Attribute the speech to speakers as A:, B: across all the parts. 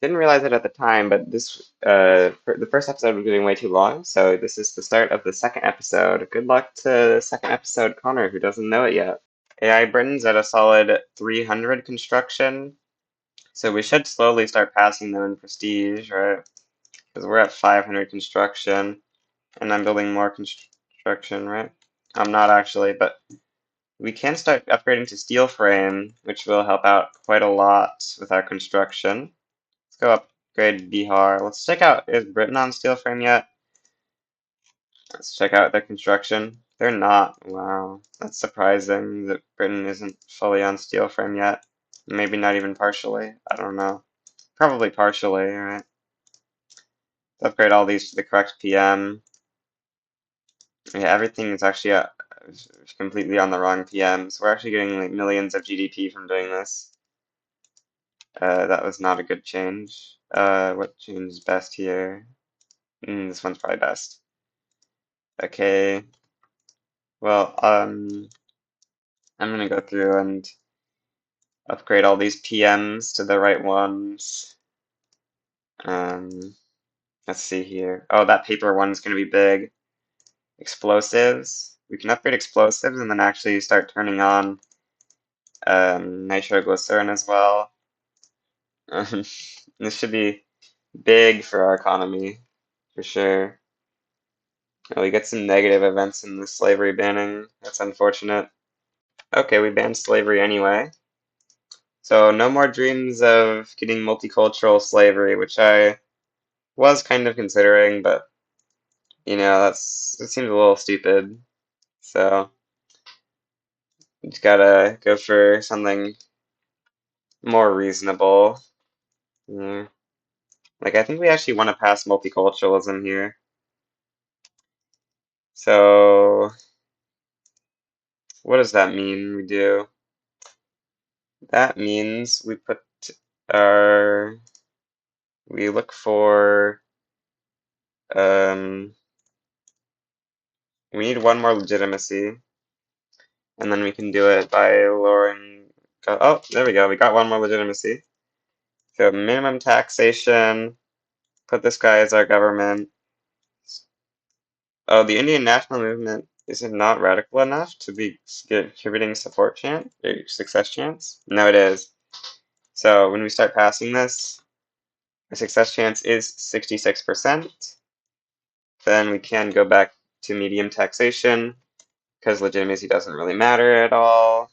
A: Didn't realize it at the time, but the first episode was getting way too long, so this is the start of the second episode. Good luck to the second episode, Connor, who doesn't know it yet. AI Britain's at a solid 300 construction, so we should slowly start passing them in prestige, right? Because we're at 500 construction, and I'm building more construction, right? I'm not actually, but we can start upgrading to steel frame, which will help out quite a lot with our construction. Let's go upgrade Bihar. Let's check out, is Britain on steel frame yet? Let's check out their construction. They're not. Wow, that's surprising that Britain isn't fully on steel frame yet. Maybe not even partially. I don't know. Probably partially, right? Let's upgrade all these to the correct PM. Yeah, everything is actually completely on the wrong PM, so we're actually getting like millions of GDP from doing this. That was not a good change. What change is best here? This one's probably best. Okay. Well, I'm gonna go through and upgrade all these PMs to the right ones. Um, let's see here. Oh, that paper one's gonna be big. Explosives. We can upgrade explosives and then actually start turning on nitroglycerin as well. This should be big for our economy, for sure. Oh, we get some negative events in the slavery banning. That's unfortunate. Okay, we banned slavery anyway. So no more dreams of getting multicultural slavery, which I was kind of considering, but it seems a little stupid. So you just gotta go for something more reasonable. Yeah. Like I think we actually want to pass multiculturalism here. So what does that mean we do? That means our we look for um we need one more legitimacy, and then we can do it by lowering. Oh, there we go. We got one more legitimacy. So minimum taxation. Put this guy as our government. Oh, the Indian national movement is it not radical enough to be contributing support chance or success chance? No, it is. So when we start passing this, the success chance is 66%. Then we can go back to medium taxation because legitimacy doesn't really matter at all.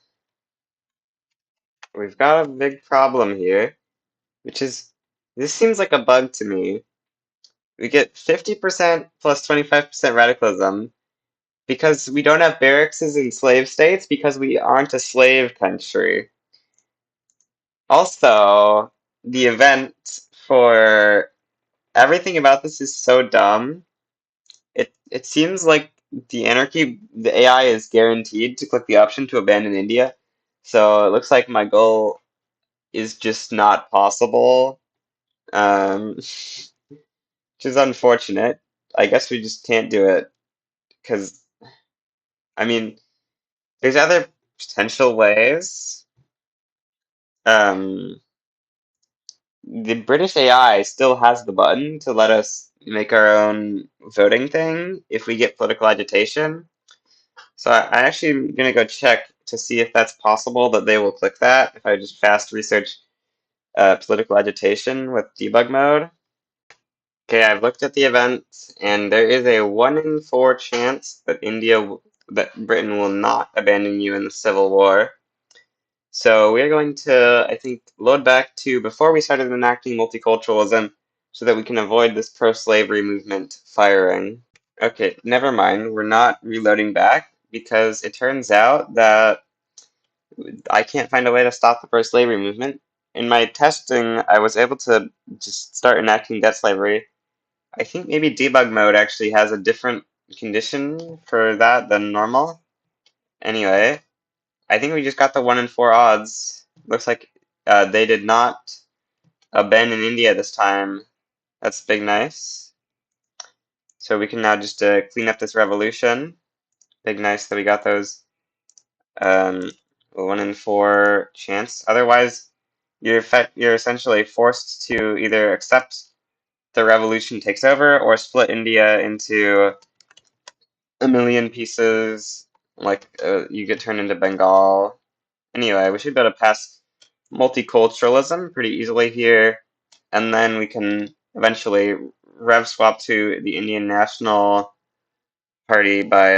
A: We've got a big problem here, which is this seems like a bug to me. We get 50% plus 25% radicalism because we don't have barracks in slave states because we aren't a slave country. Also, the event for everything about this is so dumb. It seems like the AI is guaranteed to click the option to abandon India. So it looks like my goal is just not possible, which is unfortunate. I guess we just can't do it because, I mean, there's other potential ways. Um, the British AI still has the button to let us make our own voting thing if we get political agitation. So I actually am gonna go check to see if that's possible that they will click that if I just fast research political agitation with debug mode. Okay, I've looked at the event, and there is a 1 in 4 chance that that Britain will not abandon you in the Civil War. So we're going to, I think, load back to before we started enacting multiculturalism so that we can avoid this pro-slavery movement firing. Okay, never mind. We're not reloading back because it turns out that I can't find a way to stop the pro-slavery movement. In my testing, I was able to just start enacting debt slavery. I think maybe debug mode actually has a different condition for that than normal. Anyway, I think we just got the 1 in 4 odds. Looks like they did not abandon India this time. That's big nice. So we can now just clean up this revolution. Big nice that we got those um, 1 in 4 chance. Otherwise, you're essentially forced to either accept the revolution takes over or split India into a million pieces, like you get turned into Bengal. Anyway, we should be able to pass multiculturalism pretty easily here, and then we can eventually rev swap to the Indian National Party by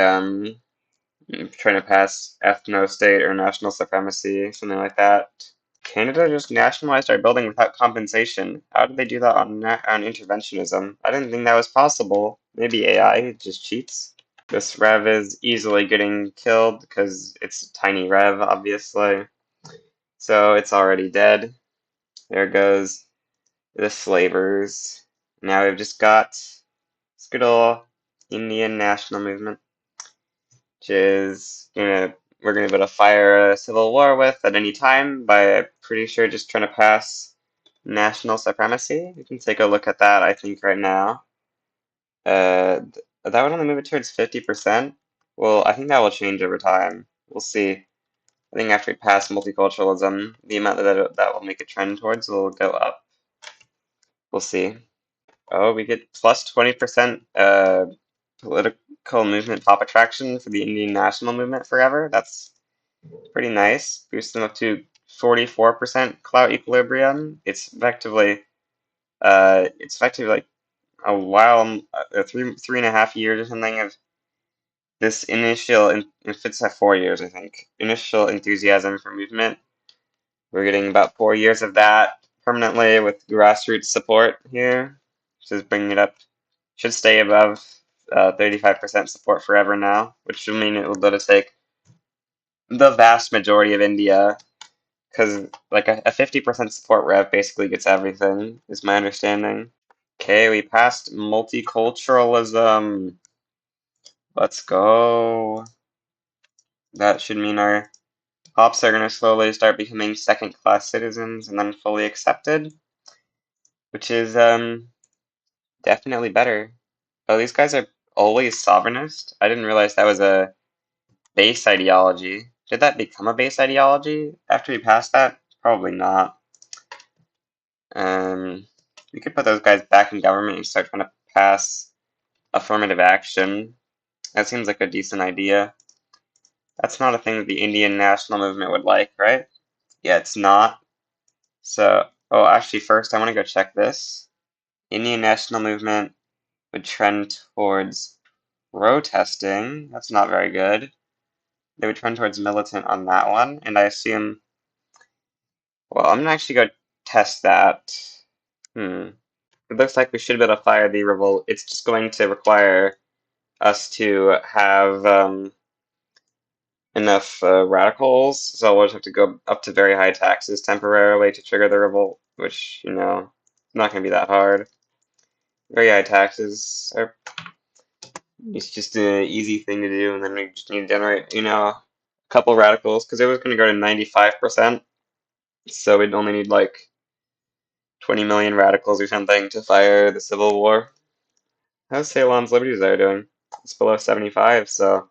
A: trying to pass ethno state or national supremacy, something like that. Canada just nationalized our building without compensation. How did they do that on interventionism? I didn't think that was possible. Maybe AI just cheats. This rev is easily getting killed because it's a tiny rev, obviously. So it's already dead. There goes the slavers. Now we've just got this good old Indian national movement, which is we're gonna be able to fire a civil war with at any time by pretty sure just trying to pass national supremacy. We can take a look at that, I think, right now. That would only move it towards 50%. Well, I think that will change over time. We'll see. I think after we pass multiculturalism, the amount that will make it trend towards will go up. We'll see. Oh, we get plus 20% political movement top attraction for the Indian national movement forever. That's pretty nice. Boost them up to 44% clout equilibrium. It's effectively like a while, 3.5 years or something of this if it's at 4 years, I think, initial enthusiasm for movement. We're getting about 4 years of that permanently with grassroots support here, which is bringing it up. Should stay above 35% support forever now, which will mean it will be able to take the vast majority of India, because like a 50% support rev basically gets everything, is my understanding. Okay, we passed multiculturalism. Let's go. That should mean our hops are going to slowly start becoming second-class citizens and then fully accepted, which is definitely better. Oh, these guys are always sovereignist? I didn't realize that was a base ideology. Did that become a base ideology after we passed that? Probably not. We could put those guys back in government and start trying to pass affirmative action. That seems like a decent idea. That's not a thing that the Indian national movement would like, right? Yeah, it's not. So, oh, actually, first I want to go check this. Indian national movement would trend towards protesting. That's not very good. They would trend towards militant on that one, and I assume. Well, I'm gonna actually go test that. It looks like we should be able to fire the revolt. It's just going to require us to have enough radicals, so we'll just have to go up to very high taxes temporarily to trigger the revolt, which, not going to be that hard. Very high taxes are it's just an easy thing to do, and then we just need to generate, a couple radicals, because it was going to go to 95%, so we'd only need like 20 million radicals or something to fire the Civil War. How's Ceylon's Liberty Desire doing? It's below 75, so I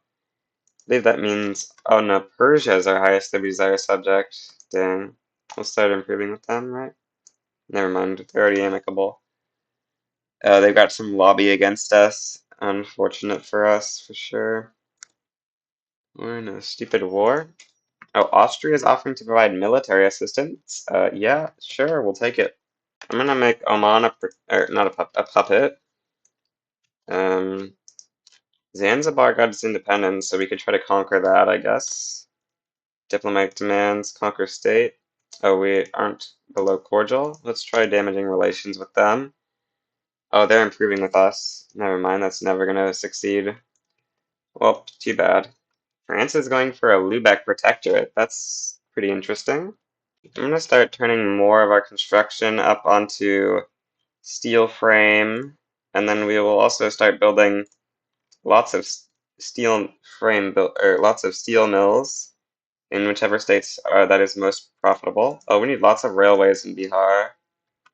A: believe that means, oh no, Persia is our highest Liberty Desire subject. Dang. We'll start improving with them, right? Never mind, they're already amicable. They've got some lobby against us. Unfortunate for us, for sure. We're in a stupid war. Oh, Austria is offering to provide military assistance. Yeah, sure, we'll take it. I'm gonna make Oman or not a puppet. Zanzibar got its independence, so we could try to conquer that, I guess. Diplomatic demands, conquer state. Oh, we aren't below cordial. Let's try damaging relations with them. Oh, they're improving with us. Never mind, that's never gonna succeed. Well, too bad. France is going for a Lubeck protectorate. That's pretty interesting. I'm gonna start turning more of our construction up onto steel frame, and then we will also start building lots of steel frame or lots of steel mills in whichever states that is most profitable. Oh, we need lots of railways in Bihar.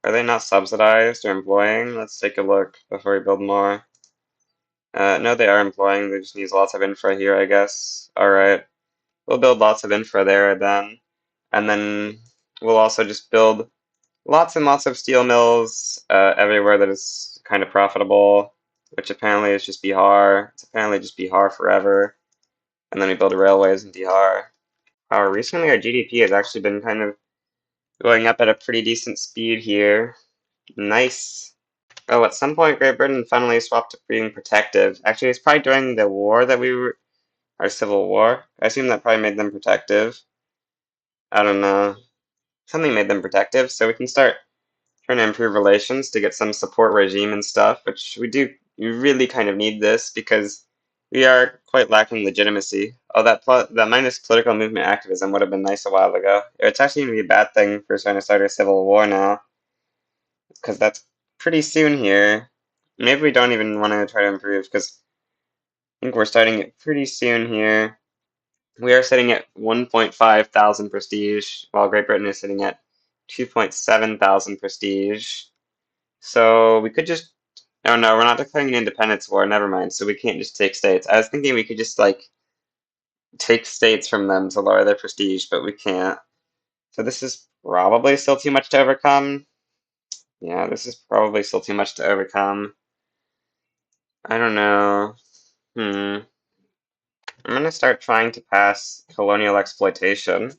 A: Are they not subsidized or employing? Let's take a look before we build more. No, they are employing. They just need lots of infra here, I guess. All right. We'll build lots of infra there then. And then we'll also just build lots and lots of steel mills everywhere that is kind of profitable, which apparently is just Bihar. It's apparently just Bihar forever. And then we build railways in Bihar. Recently our GDP has actually been kind of going up at a pretty decent speed here. Nice. Oh, at some point Great Britain finally swapped to being protective. Actually, it's probably during the war that we were, our civil war. I assume that probably made them protective. I don't know. Something made them protective, so we can start trying to improve relations to get some support regime and stuff, which we do. You really kind of need this because we are quite lacking legitimacy. Oh, that minus political movement activism would have been nice a while ago. It's actually going to be a bad thing for trying to start a civil war now, because that's pretty soon here. Maybe we don't even want to try to improve, because I think we're starting it pretty soon here. We are sitting at 1.5 thousand prestige, while Great Britain is sitting at 2.7 thousand prestige. So we could just. Oh no, we're not declaring an independence war. Never mind. So we can't just take states. I was thinking we could just like take states from them to lower their prestige, but we can't. So this is probably still too much to overcome. Yeah, this is probably still too much to overcome. I don't know. I'm gonna start trying to pass colonial exploitation.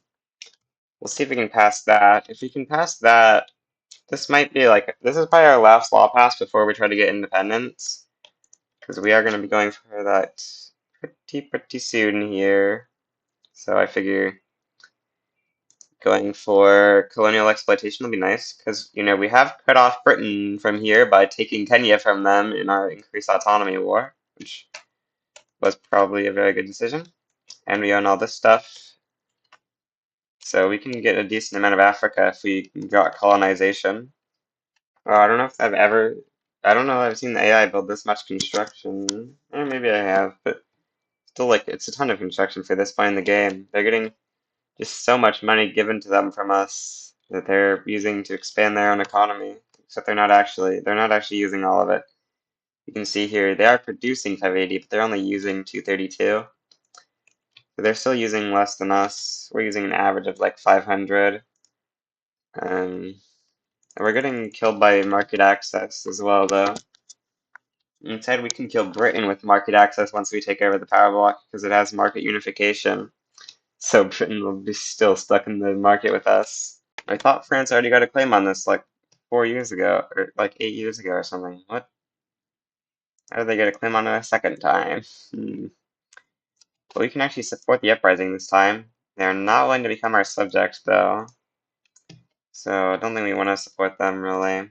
A: We'll see if we can pass that. If we can pass that, this might be like, this is probably our last law pass before we try to get independence. Because we are going to be going for that pretty soon here. So I figure going for colonial exploitation will be nice. Because, you know, we have cut off Britain from here by taking Kenya from them in our increased autonomy war, which was probably a very good decision. And we own all this stuff. So we can get a decent amount of Africa if we got colonization. I don't know if I don't know if I've seen the AI build this much construction. Or maybe I have, but still, like, it's a ton of construction for this point in the game. They're getting just so much money given to them from us that they're using to expand their own economy. Except they're not actually using all of it. You can see here, they are producing 580, but they're only using 232. So they're still using less than us. We're using an average of like 500. And we're getting killed by market access as well, though. Instead, we can kill Britain with market access once we take over the power block because it has market unification. So Britain will be still stuck in the market with us. I thought France already got a claim on this like 4 years ago, or like 8 years ago or something. What? How did they get a claim on it a second time? But we can actually support the uprising this time. They're not willing to become our subjects, though. So I don't think we want to support them, really.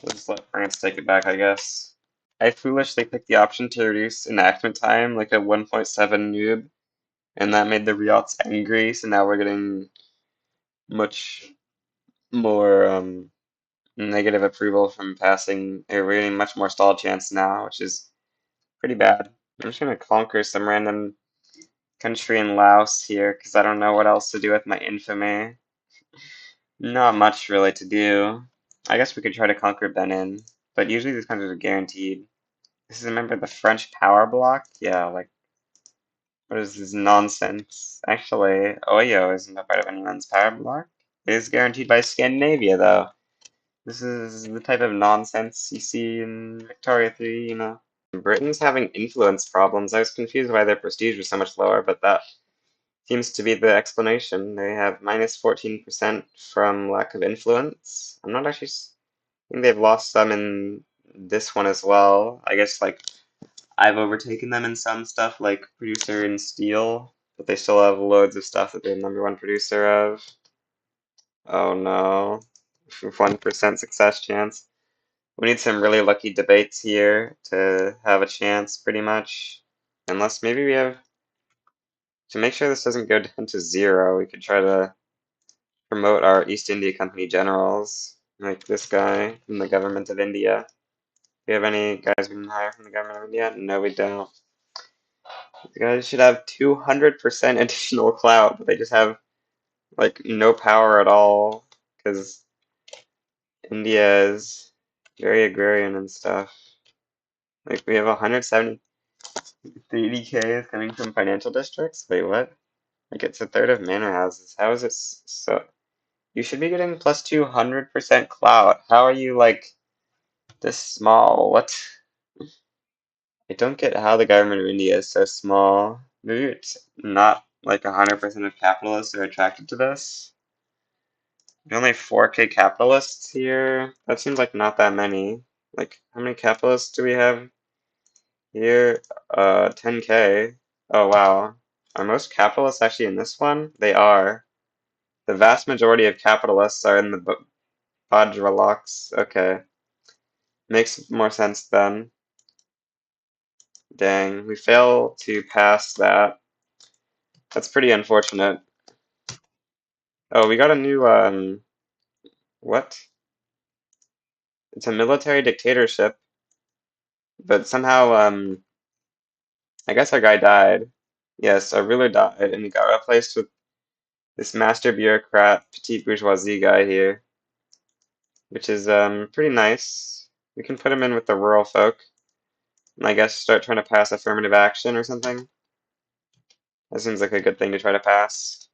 A: We'll just let France take it back, I guess. I foolishly picked the option to reduce enactment time, like a 1.7 noob, and that made the Riots angry, so now we're getting much more negative approval from passing, or we're getting much more stall chance now, which is pretty bad. I'm just gonna conquer some random country in Laos here, because I don't know what else to do with my infamy. Not much really to do. I guess we could try to conquer Benin, but usually these countries are guaranteed. This is, remember the French power block? Yeah, like, what is this nonsense? Actually, Oyo isn't a part of anyone's power block. It is guaranteed by Scandinavia, though. This is the type of nonsense you see in Victoria 3, you know. Britain's having influence problems. I was confused why their prestige was so much lower, but that seems to be the explanation. They have minus 14% from lack of influence. I'm not actually. I think they've lost some in this one as well. I guess, like, I've overtaken them in some stuff, like producer in steel, but they still have loads of stuff that they're the number one producer of. Oh no. 1% success chance. We need some really lucky debates here to have a chance, pretty much. Unless maybe we have, to make sure this doesn't go down to zero, we could try to promote our East India Company generals, like this guy from the government of India. Do we have any guys we can hire from the government of India? No, we don't. These guys should have 200% additional clout, but they just have, like, no power at all, because India is very agrarian and stuff. Like, we have 170 80k is coming from financial districts? Wait, what? Like, it's a third of manor houses. How is it so? You should be getting plus 200% clout. How are you like this small? What? I don't get how the government of India is so small. Maybe it's not like 100% of capitalists are attracted to this. Only 4K capitalists here? That seems like not that many. Like, how many capitalists do we have here? 10K. Oh, wow. Are most capitalists actually in this one? They are. The vast majority of capitalists are in the Bajraloks. Okay. Makes more sense then. Dang, we fail to pass that. That's pretty unfortunate. Oh, we got a new, what? It's a military dictatorship, but somehow, I guess our guy died. Yes, our ruler died, and he got replaced with this master bureaucrat, petite bourgeoisie guy here, which is, pretty nice. We can put him in with the rural folk, and I guess start trying to pass affirmative action or something. That seems like a good thing to try to pass.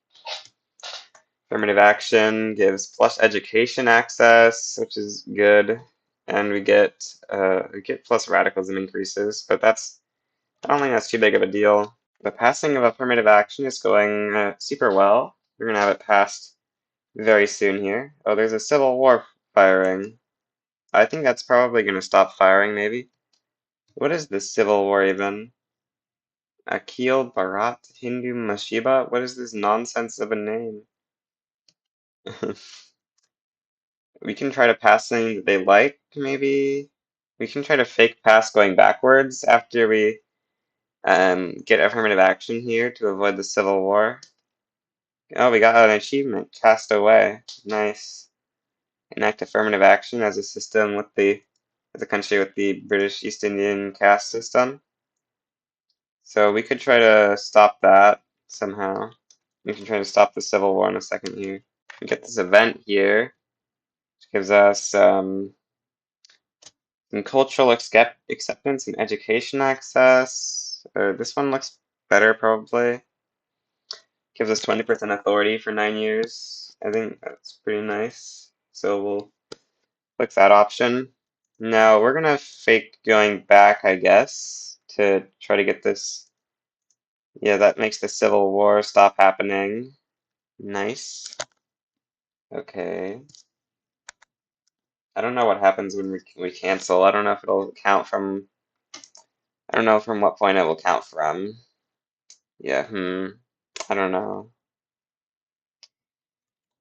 A: Affirmative action gives plus education access, which is good, and we get plus radicalism increases, but I don't think that's too big of a deal. The passing of affirmative action is going super well. We're gonna have it passed very soon here. Oh, there's a civil war firing. I think that's probably gonna stop firing, maybe. What is this civil war even? Akhil Bharat Hindu Mashiba? What is this nonsense of a name? We can try to pass something that they like, maybe. We can try to fake pass going backwards after we get affirmative action here to avoid the civil war. Oh, we got an achievement. Cast away. Nice. Enact affirmative action as a system with as a country with the British East Indian caste system. So we could try to stop that somehow. We can try to stop the civil war in a second here. We get this event here, which gives us some cultural acceptance and education access. This one looks better probably. Gives us 20% authority for 9 years. I think that's pretty nice. So we'll click that option. Now we're gonna fake going back, I guess, to try to get this. Yeah, that makes the Civil War stop happening. Nice. Okay. I don't know what happens when we cancel. I don't know if it'll count from. I don't know from what point it will count from. Yeah, I don't know.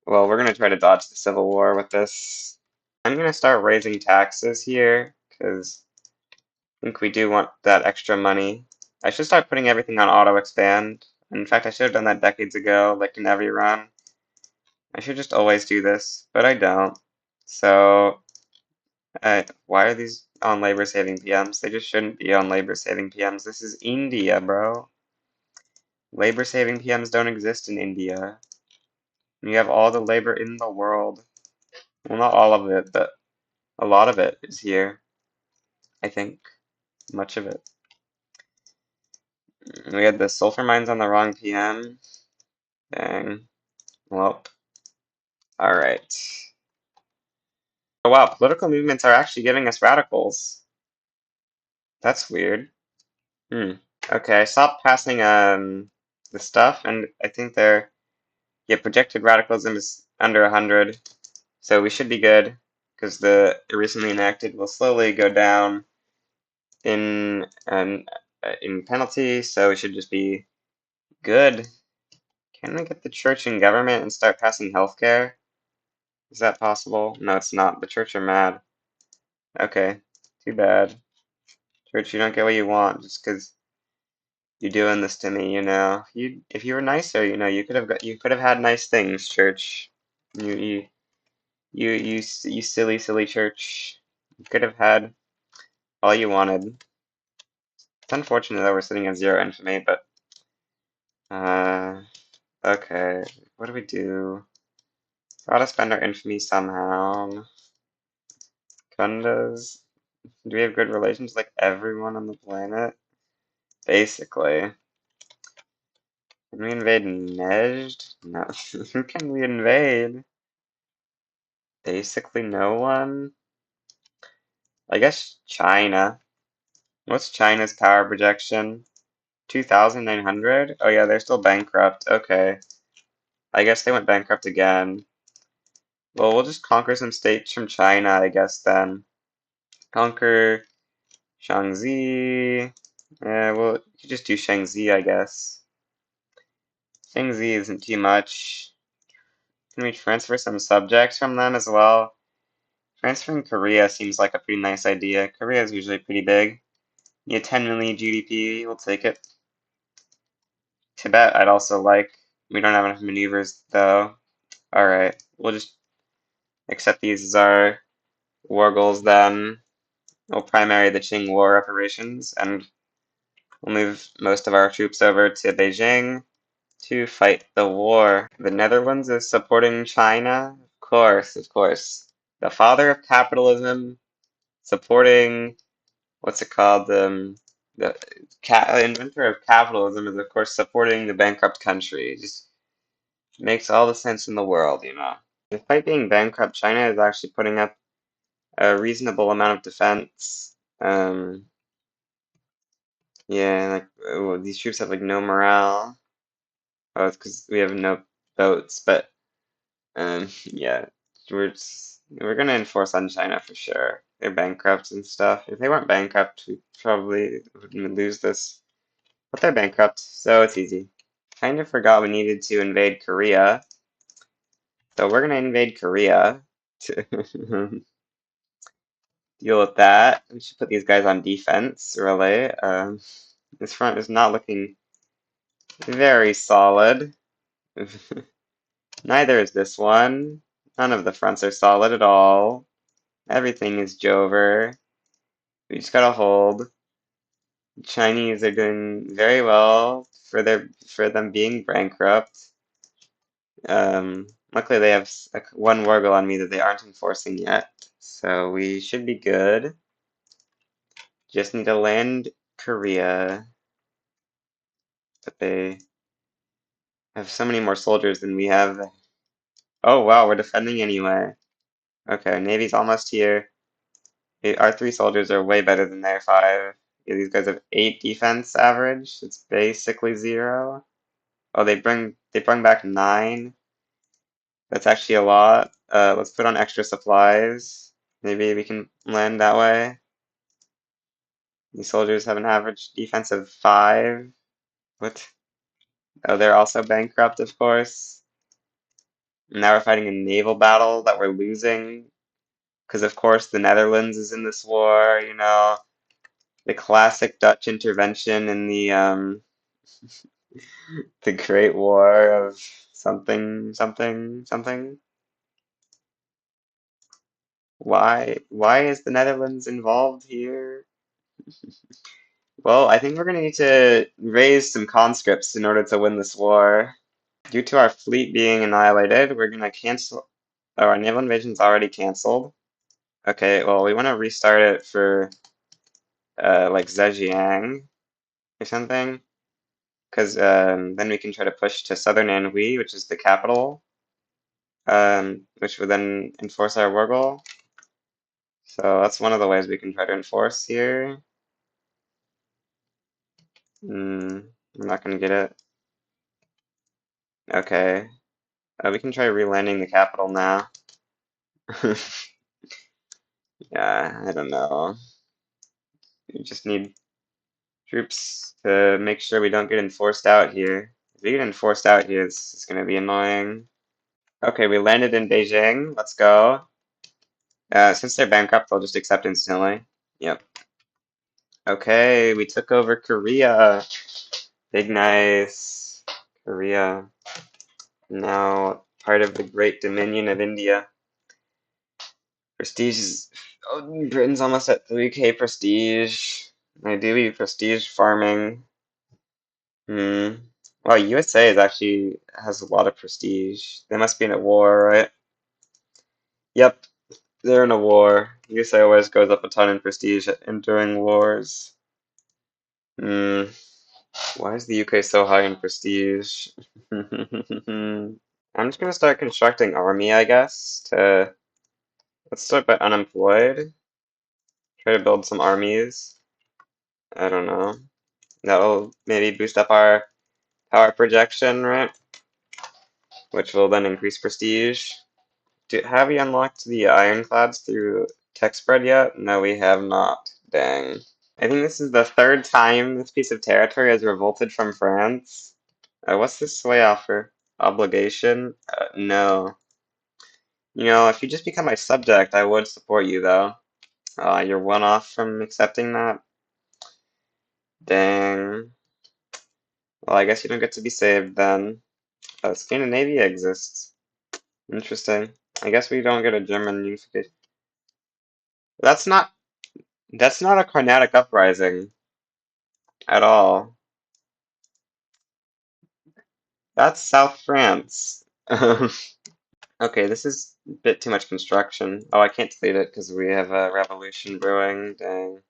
A: Well, we're gonna try to dodge the Civil War with this. I'm gonna start raising taxes here, because I think we do want that extra money. I should start putting everything on auto expand. In fact, I should have done that decades ago, like in every run. I should just always do this, but I don't. So, why are these on labor saving PMs? They just shouldn't be on labor saving PMs. This is India, bro. Labor saving PMs don't exist in India. You have all the labor in the world. Well, not all of it, but a lot of it is here, I think. Much of it. We had the sulfur mines on the wrong PM. Dang. Well, alright. Oh wow, political movements are actually giving us radicals. That's weird. Okay, I stopped passing the stuff, and I think yeah, projected radicalism is under 100, so we should be good, because the recently enacted will slowly go down in penalty, so we should just be good. Can we get the church and government and start passing healthcare? Is that possible? No, it's not. The church are mad. Okay, too bad. Church, you don't get what you want just because you're doing this to me, you know. If you were nicer, you know, you could have had nice things, church. You you silly silly church. You could have had all you wanted. It's unfortunate that we're sitting at 0 infamy, but okay. What do we do? Gotta spend our infamy somehow. Kundas. Do we have good relations with like everyone on the planet? Basically. Can we invade Nejd? No. Who can we invade? Basically no one. I guess China. What's China's power projection? 2,900? Oh yeah, they're still bankrupt. Okay. I guess they went bankrupt again. Well, we'll just conquer some states from China, I guess, then. Conquer Shaanxi. Yeah, well, you could just do Shaanxi, I guess. Shaanxi isn't too much. Can we transfer some subjects from them as well? Transferring Korea seems like a pretty nice idea. Korea is usually pretty big. Yeah, 10 million GDP, we'll take it. Tibet, I'd also like. We don't have enough maneuvers, though. Alright, we'll just accept these as our war goals then. We'll primary the Qing war reparations, and we'll move most of our troops over to Beijing to fight the war. The Netherlands is supporting China? Of course, of course. The father of capitalism supporting, what's it called? The inventor of capitalism is, of course, supporting the bankrupt country. It just makes all the sense in the world, you know. Despite being bankrupt, China is actually putting up a reasonable amount of defense. Yeah, like well, these troops have like no morale. Oh, it's because we have no boats, but yeah, we're gonna enforce on China for sure. They're bankrupt and stuff. If they weren't bankrupt, we probably wouldn't lose this. But they're bankrupt, so it's easy. Kind of forgot we needed to invade Korea, so we're gonna invade Korea to deal with that. We should put these guys on defense, really. This front is not looking very solid. Neither is this one. None of the fronts are solid at all. Everything is Jover. We just gotta hold. The Chinese are doing very well for them being bankrupt. Luckily they have one war goal on me that they aren't enforcing yet, so we should be good. Just need to land Korea, but they have so many more soldiers than we have. Oh wow, we're defending anyway. Okay, Navy's almost here. Our 3 soldiers are way better than their 5. Yeah, these guys have 8 defense average. It's basically 0. Oh, they bring back 9. That's actually a lot. Let's put on extra supplies. Maybe we can land that way. These soldiers have an average defense of 5. What? Oh, they're also bankrupt, of course. Now we're fighting a naval battle that we're losing. Because, of course, the Netherlands is in this war, you know. The classic Dutch intervention in the Great War of something, something, something. Why is the Netherlands involved here? Well, I think we're gonna need to raise some conscripts in order to win this war. Due to our fleet being annihilated, we're gonna cancel. Oh, our naval invasion's already canceled. Okay, well, we want to restart it for like Zhejiang or something, because then we can try to push to southern Anhui, which is the capital, which would then enforce our war goal. So that's one of the ways we can try to enforce here. I'm not gonna get it. Okay. We can try relanding the capital now. Yeah, I don't know. We just need troops to make sure we don't get enforced out here. If we get enforced out here, it's gonna be annoying. Okay, we landed in Beijing. Let's go. Since they're bankrupt, they'll just accept instantly. Yep. Okay, we took over Korea. Big nice. Korea. Now part of the Great Dominion of India. Prestige is. Oh, Britain's almost at 3K prestige. Ideally, prestige farming. Hmm. Well, USA is actually has a lot of prestige. They must be in a war, right? Yep, they're in a war. USA always goes up a ton in prestige during wars. Hmm. Why is the UK so high in prestige? I'm just gonna start constructing army, I guess, to Let's start by unemployed. Try to build some armies. I don't know. That'll maybe boost up our power projection, right? Which will then increase prestige. Have we unlocked the ironclads through tech spread yet? No, we have not. Dang. I think this is the third time this piece of territory has revolted from France. What's this sway offer? Obligation? No. You know, if you just become my subject, I would support you, though. You're one off from accepting that? Dang. Well, I guess you don't get to be saved then. Scandinavia exists. Interesting. I guess we don't get a German unification. That's not that's not a Carnatic uprising at all. That's South France. Okay, this is a bit too much construction. Oh, I can't delete it because we have a revolution brewing. Dang.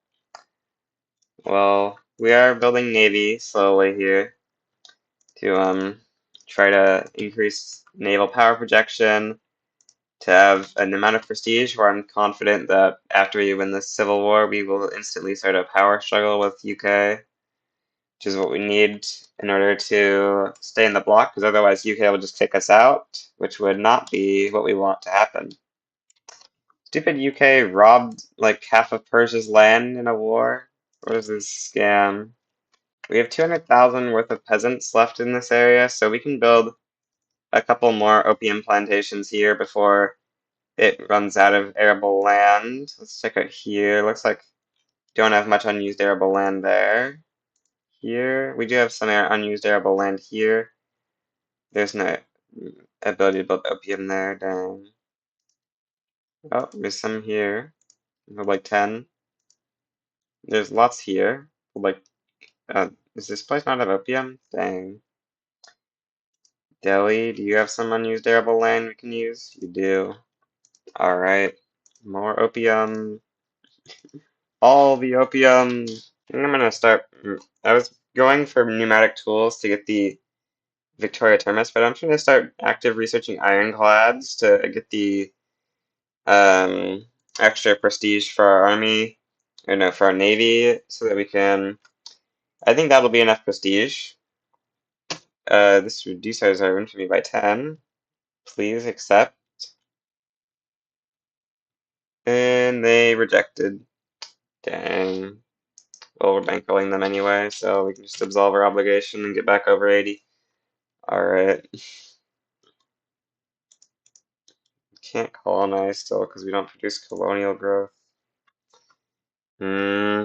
A: Well, we are building navy slowly here to try to increase naval power projection, to have an amount of prestige where I'm confident that after we win this civil war, we will instantly start a power struggle with UK, which is what we need in order to stay in the bloc, because otherwise UK will just kick us out, which would not be what we want to happen. Stupid UK robbed like half of Persia's land in a war. What is this scam? We have 200,000 worth of peasants left in this area, so we can build a couple more opium plantations here before it runs out of arable land. Let's check out here. Looks like don't have much unused arable land there. Here, we do have some unused arable land here. There's no ability to build opium there, dang. Oh, there's some here. We have like 10. There's lots here. Like, does this place not have opium? Dang. Delhi, do you have some unused arable land we can use? You do. Alright. More opium. All the opium. I think I'm gonna start. I was going for pneumatic tools to get the Victoria Terminus, but I'm trying to start active researching ironclads to get the um, extra prestige for our army, or no, for our navy, so that we can. I think that'll be enough prestige. This reduces our infamy by 10. Please accept. And they rejected. Dang. Well, we're bankrolling them anyway, so we can just absolve our obligation and get back over 80. Alright. Can't colonize still because we don't produce colonial growth. Hmm.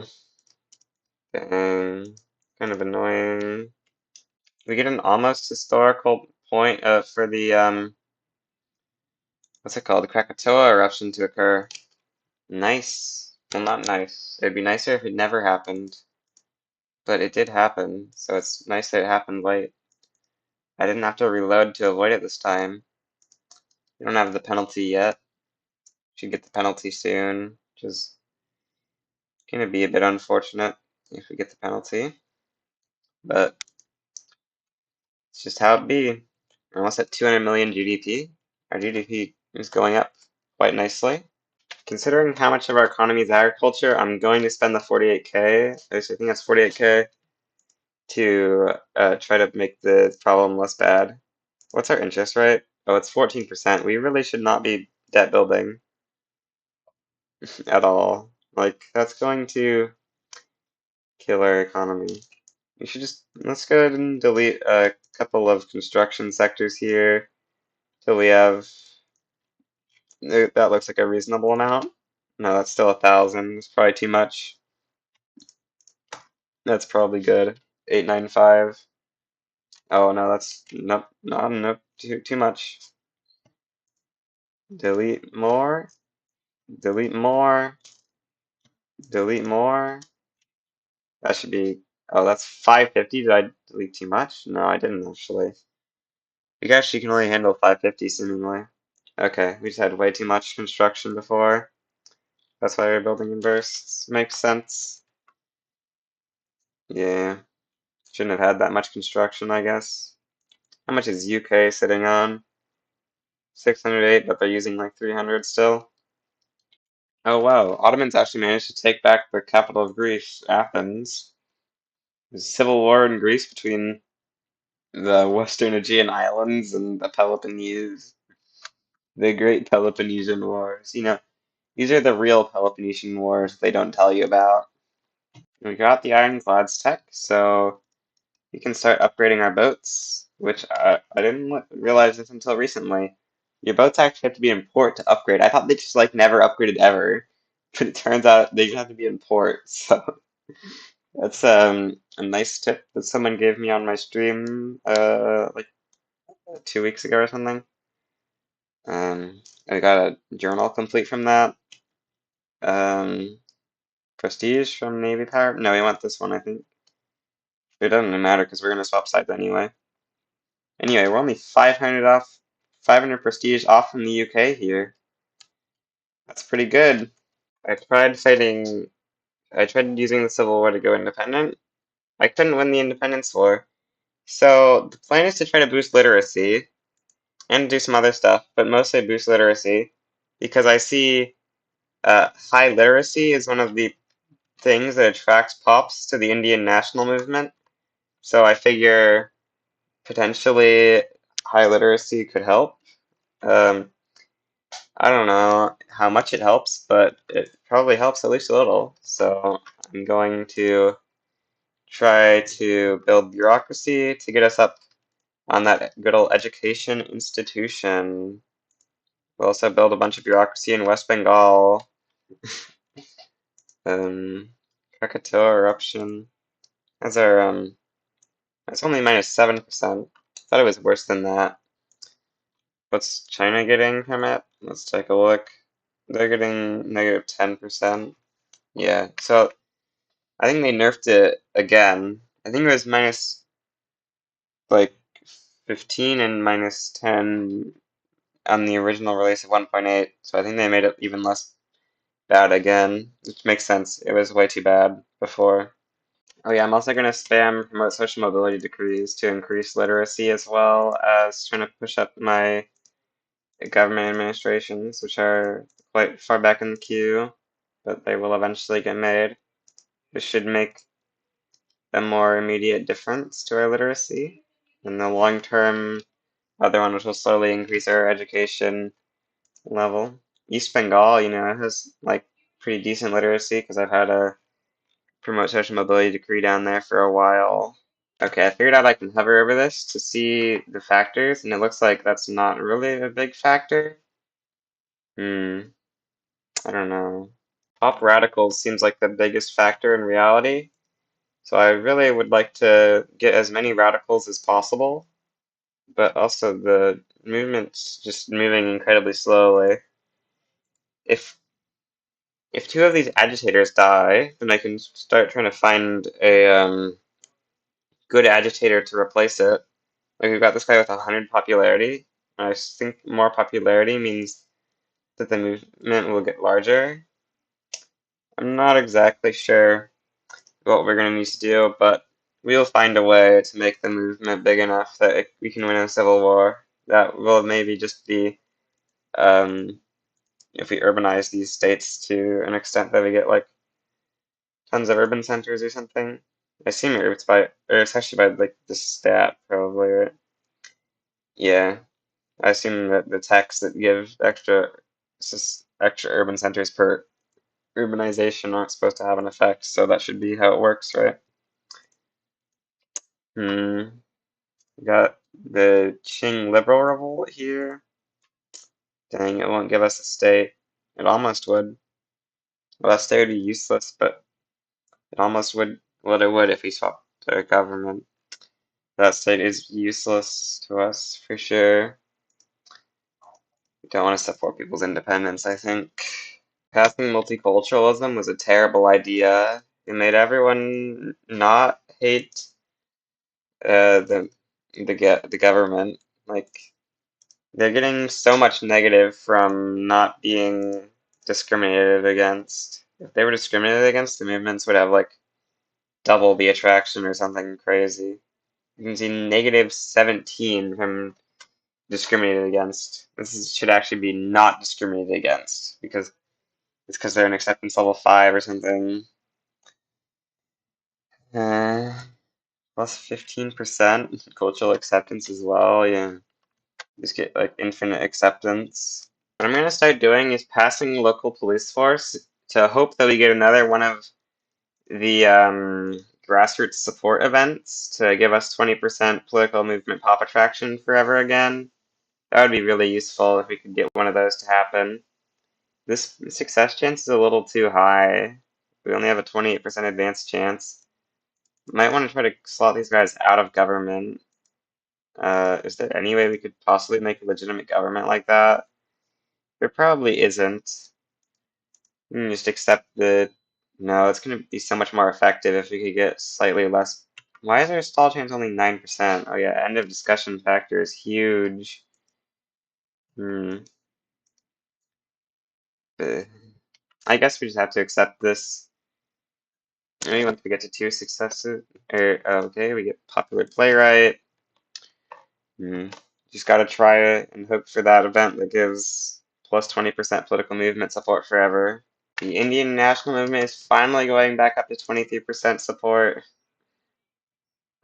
A: Dang. Kind of annoying. We get an almost historical point for the what's it called? The Krakatoa eruption to occur. Nice. Well, not nice. It'd be nicer if it never happened. But it did happen, so it's nice that it happened late. I didn't have to reload to avoid it this time. We don't have the penalty yet. Should get the penalty soon, which is gonna be a bit unfortunate if we get the penalty. But it's just how it be. We're almost at 200 million GDP. Our GDP is going up quite nicely. Considering how much of our economy is agriculture, I'm going to spend the 48K, at least I think that's 48K, to try to make the problem less bad. What's our interest rate? Oh, it's 14%. We really should not be debt building at all. Like, that's going to kill our economy. We should just, let's go ahead and delete a couple of construction sectors here till we have, that looks like a reasonable amount. No, that's still 1,000. It's probably too much. That's probably good. 895. Oh no, that's nope, no, nope, too much. Delete more. Delete more. Delete more. That should be. Oh, that's 550. Did I delete too much? No, I didn't actually. You actually can only handle 550 seemingly. Okay, we just had way too much construction before. That's why we're building in bursts. Makes sense. Yeah, shouldn't have had that much construction, I guess. How much is UK sitting on? 608, but they're using like 300 still. Oh wow, Ottomans actually managed to take back the capital of Greece, Athens. There's a civil war in Greece between the Western Aegean Islands and the Peloponnese. The Great Peloponnesian Wars. These are the real Peloponnesian Wars they don't tell you about. We got the Ironclads tech, so we can start upgrading our boats, which I didn't realize this until recently. Your boats actually have to be in port to upgrade. I thought they just like never upgraded ever, but it turns out they have to be in port. So that's a nice tip that someone gave me on my stream like 2 weeks ago or something. I got a journal complete from that. Um, Prestige from Navy Power. No, we want this one, I think. It doesn't matter because we're gonna swap sides anyway. Anyway, we're only 500 off, 500 prestige off from the UK here. That's pretty good. I tried fighting, I tried using the Civil War to go independent. I couldn't win the Independence War. So the plan is to try to boost literacy and do some other stuff, but mostly boost literacy because I see high literacy is one of the things that attracts pops to the Indian national movement. So I figure potentially high literacy could help. Um, I don't know how much it helps, but it probably helps at least a little. So I'm going to try to build bureaucracy to get us up on that good old education institution. We'll also build a bunch of bureaucracy in West Bengal. Um, Krakatoa eruption. That's our that's only -7%. Thought it was worse than that. What's China getting from it? Let's take a look. They're getting -10%. Yeah, so I think they nerfed it again. I think it was minus like 15 and -10 on the original release of 1.8, so I think they made it even less bad again, which makes sense. It was way too bad before. Oh yeah, I'm also going to spam promote social mobility decrees to increase literacy as well as trying to push up my government administrations, which are quite far back in the queue, but they will eventually get made. This should make a more immediate difference to our literacy. In the long term, other one which will slowly increase our education level. East Bengal, it has like pretty decent literacy because I've had a promote social mobility decree down there for a while. Okay, I figured out I can hover over this to see the factors, and it looks like that's not really a big factor. Hmm, I don't know. Pop radicals seems like the biggest factor in reality, so I really would like to get as many radicals as possible, but also the movement's just moving incredibly slowly. If if two of these agitators die, then I can start trying to find a good agitator to replace it. Like we've got this guy with 100 popularity, and I think more popularity means that the movement will get larger. I'm not exactly sure what we're going to need to do, but we'll find a way to make the movement big enough that we can win a civil war. That will maybe just be um, if we urbanize these states to an extent that we get like tons of urban centers or something. I assume it's actually by like the stat probably, right? Yeah, I assume that the tax that give extra urban centers per urbanization aren't supposed to have an effect, so that should be how it works, right? Hmm. Got the Qing Liberal Revolt here. Dang, it won't give us a state. It almost would. Well, that state would be useless, but it almost would. Well, it would if we swapped the government. That state is useless to us for sure. We don't want to support people's independence, I think. Passing multiculturalism was a terrible idea. It made everyone not hate the government. Like they're getting so much negative from not being discriminated against. If they were discriminated against, the movements would have like double the attraction or something crazy. You can see -17 from discriminated against. Should actually be not discriminated against because It's because they're in acceptance level 5 or something. Plus 15% cultural acceptance as well. Yeah, just get like infinite acceptance. What I'm gonna start doing is passing local police force to hope that we get another one of the grassroots support events to give us 20% political movement pop attraction forever again. That would be really useful if we could get one of those to happen. This success chance is a little too high. We only have a 28% advanced chance. Might want to try to slot these guys out of government. Is there any way we could possibly make a legitimate government like that? There probably isn't. Just accept the... No, it's going to be so much more effective if we could get slightly less... Why is our stall chance only 9%? Oh yeah, end of discussion factor is huge. I guess we just have to accept this. Maybe once we get to 2 successes... okay, we get popular playwright. Just gotta try it and hope for that event that gives plus 20% political movement support forever. The Indian national movement is finally going back up to 23% support.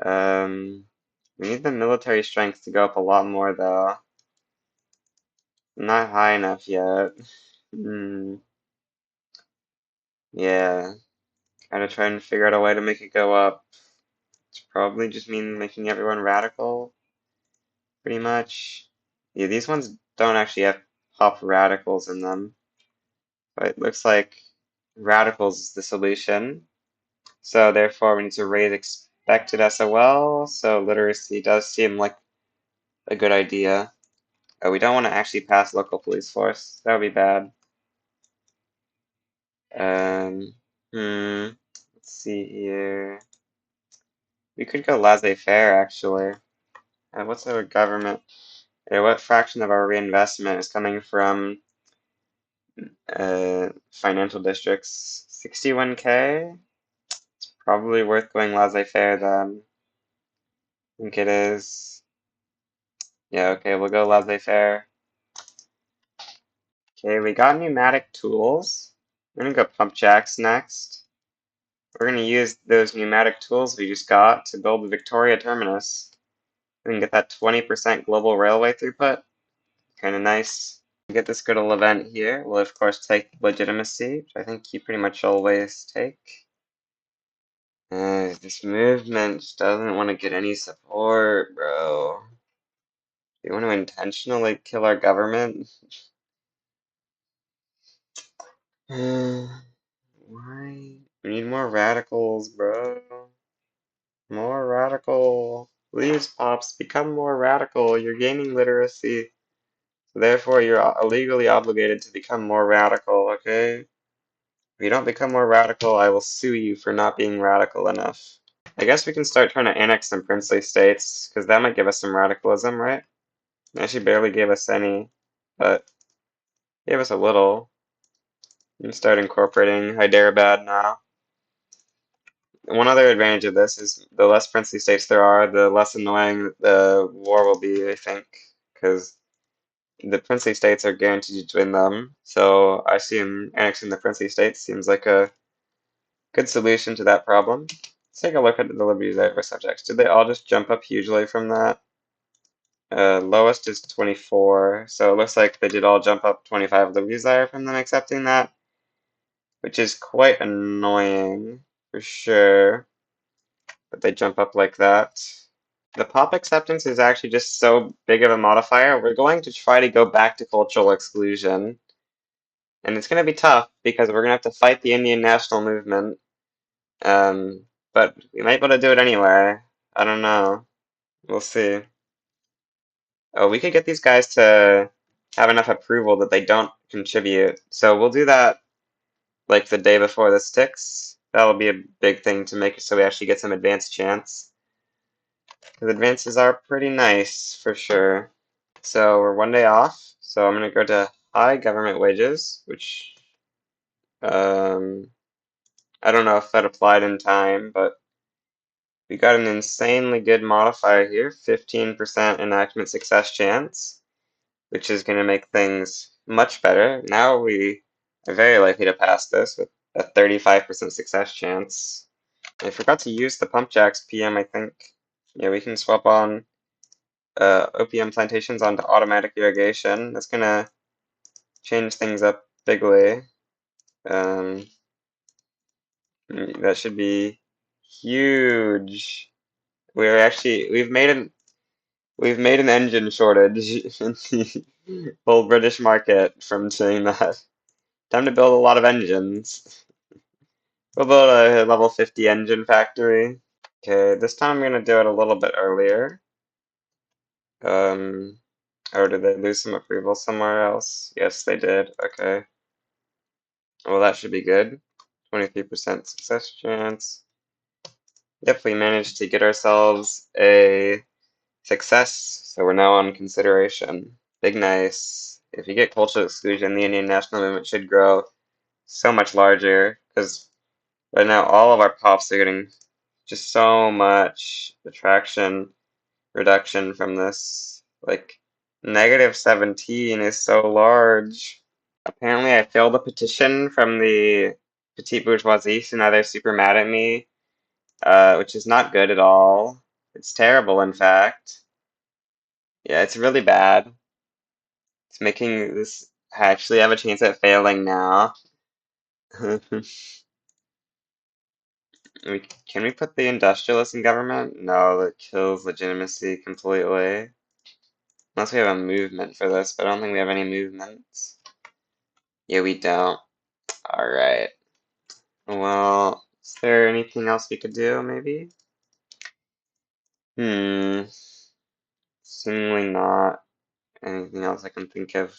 A: We need the military strength to go up a lot more though. Not high enough yet. Yeah. Gotta try and figure out a way to make it go up. It's probably just mean making everyone radical, pretty much. Yeah, these ones don't actually have pop radicals in them. But it looks like radicals is the solution. So therefore we need to raise expected SOL. So literacy does seem like a good idea. Oh, we don't want to actually pass local police force. That would be bad. Let's see here. We could go laissez-faire actually. What's our government? What fraction of our reinvestment is coming from financial districts? 61K? It's probably worth going laissez-faire then. I think it is. Yeah, okay, we'll go laissez-faire. Okay, we got pneumatic tools. We're gonna go pump jacks next. We're gonna use those pneumatic tools we just got to build the Victoria Terminus. We can get that 20% global railway throughput. Kinda nice. Get this good old event here. We'll of course take legitimacy, which I think you pretty much always take. This movement just doesn't want to get any support, bro. Do you want to intentionally kill our government? Why? We need more radicals, bro. More radical. Please, Pops, become more radical. You're gaining literacy. Therefore, you're legally obligated to become more radical, okay? If you don't become more radical, I will sue you for not being radical enough. I guess we can start trying to annex some princely states, because that might give us some radicalism, right? Actually barely gave us any, but gave us a little. You can start incorporating Hyderabad now. One other advantage of this is the less princely states there are, the less annoying the war will be, I think, because the princely states are guaranteed to win them. So I assume annexing the princely states seems like a good solution to that problem. Let's take a look at the liberties of our subjects. Did they all just jump up hugely from that? Lowest is 24, so it looks like they did all jump up 25 liberties there from them accepting that, which is quite annoying for sure, that they jump up like that. The pop acceptance is actually just so big of a modifier. We're going to try to go back to cultural exclusion. And it's going to be tough because we're going to have to fight the Indian national movement. But we might be able to do it anyway. I don't know. We'll see. Oh, we could get these guys to have enough approval that they don't contribute. So we'll do that like the day before this ticks. That'll be a big thing to make it so we actually get some advanced chance. The advances are pretty nice for sure. So we're 1 day off. So I'm gonna go to high government wages, which I don't know if that applied in time, but we got an insanely good modifier here, 15% enactment success chance, which is gonna make things much better. Now we They're very likely to pass this with a 35% success chance. I forgot to use the pump jacks PM, I think. Yeah, we can swap on opium plantations onto automatic irrigation. That's gonna change things up bigly. Um, that should be huge. We've made an engine shortage in the whole British market from saying that. Time to build a lot of engines. We'll build a level 50 engine factory. Okay, this time I'm gonna do it a little bit earlier. Or did they lose some approval somewhere else? Yes, they did. Okay. Well, that should be good. 23% success chance. Yep, we managed to get ourselves a success, so we're now on consideration. Big nice. If you get cultural exclusion, the Indian national movement should grow so much larger, because right now all of our pops are getting just so much attraction reduction from this. Like, -17 is so large. Apparently I failed a petition from the petite bourgeoisie, so now they're super mad at me, which is not good at all. It's terrible, in fact. Yeah, it's really bad. It's making this I actually have a chance at failing now. Can we put the industrialists in government? No, that kills legitimacy completely. Unless we have a movement for this, but I don't think we have any movements. Yeah, we don't. Alright. Well, is there anything else we could do, maybe? Seemingly not anything else I can think of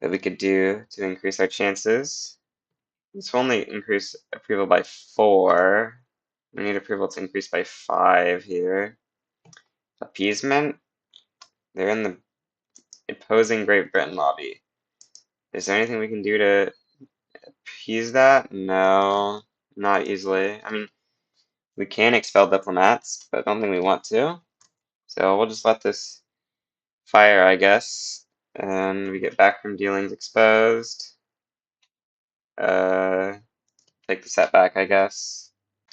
A: that we could do to increase our chances. This will only increase approval by 4. We need approval to increase by 5 here. Appeasement? They're in the opposing Great Britain lobby. Is there anything we can do to appease that? No, not easily. I mean, we can expel diplomats, but I don't think we want to. So we'll just let this fire, I guess. And we get back from dealings exposed. Take the setback, I guess.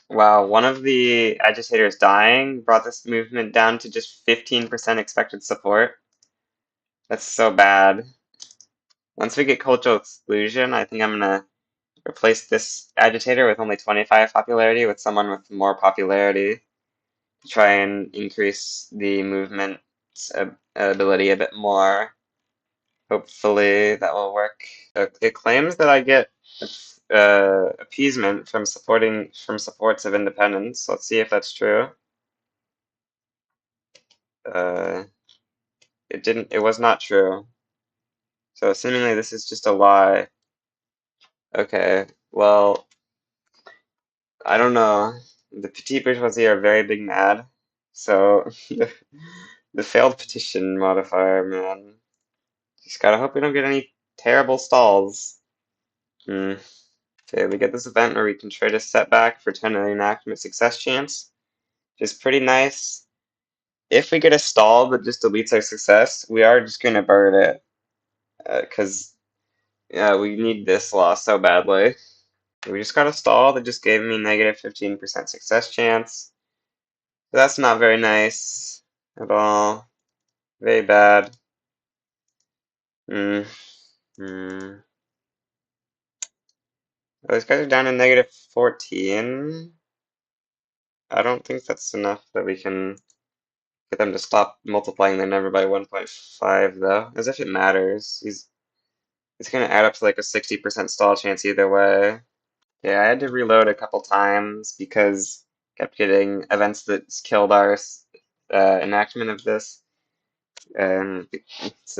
A: Wow, one of the agitators dying brought this movement down to just 15% expected support. That's so bad. Once we get cultural exclusion, I think I'm gonna replace this agitator with only 25 popularity with someone with more popularity to try and increase the movement's ability a bit more. Hopefully that will work. It claims that I get appeasement from supports of independence. Let's see if that's true. Uh, it didn't. It was not true. So seemingly this is just a lie. Okay. Well, I don't know. The petite bourgeoisie are very big mad. So the failed petition modifier, man. Just gotta hope we don't get any terrible stalls. Hmm. Okay, we get this event where we can trade a setback for 10 enactment success chance, which is pretty nice. If we get a stall that just deletes our success, we are just gonna burn it, because we need this law so badly. We just got a stall that just gave me -15% success chance. So that's not very nice at all. Very bad. Hmm. Hmm. Oh, these guys are down to -14. I don't think that's enough that we can get them to stop multiplying their number by 1.5, though. As if it matters. It's gonna add up to like a 60% stall chance either way. Yeah, I had to reload a couple times because I kept getting events that killed our enactment of this. And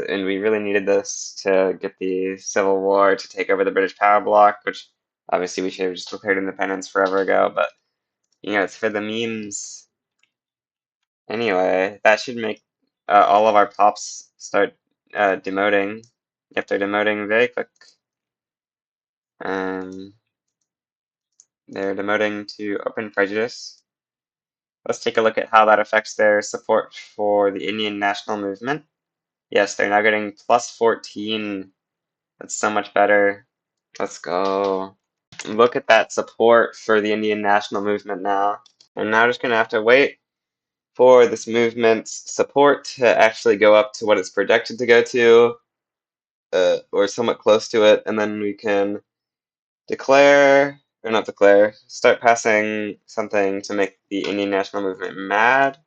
A: we really needed this to get the Civil War to take over the British power bloc, which obviously we should have just declared independence forever ago, but it's for the memes. Anyway, that should make all of our pops start demoting. If they're demoting very quick. Um, they're demoting to open prejudice. Let's take a look at how that affects their support for the Indian national movement. Yes, they're now getting +14 That's so much better. Let's go. Look at that support for the Indian national movement now. I'm now just gonna have to wait for this movement's support to actually go up to what it's projected to go to, or somewhat close to it, and then we can declare, or not declare, start passing something to make the Indian national movement mad,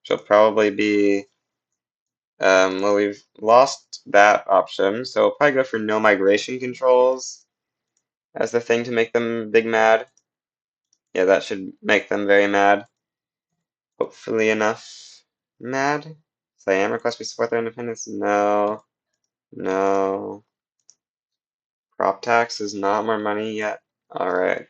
A: which will probably be, well, we've lost that option, so we'll probably go for no migration controls as the thing to make them big mad. Yeah, that should make them very mad. Hopefully enough mad. Siam request we support their independence? No. No. Crop tax is not more money yet. Alright.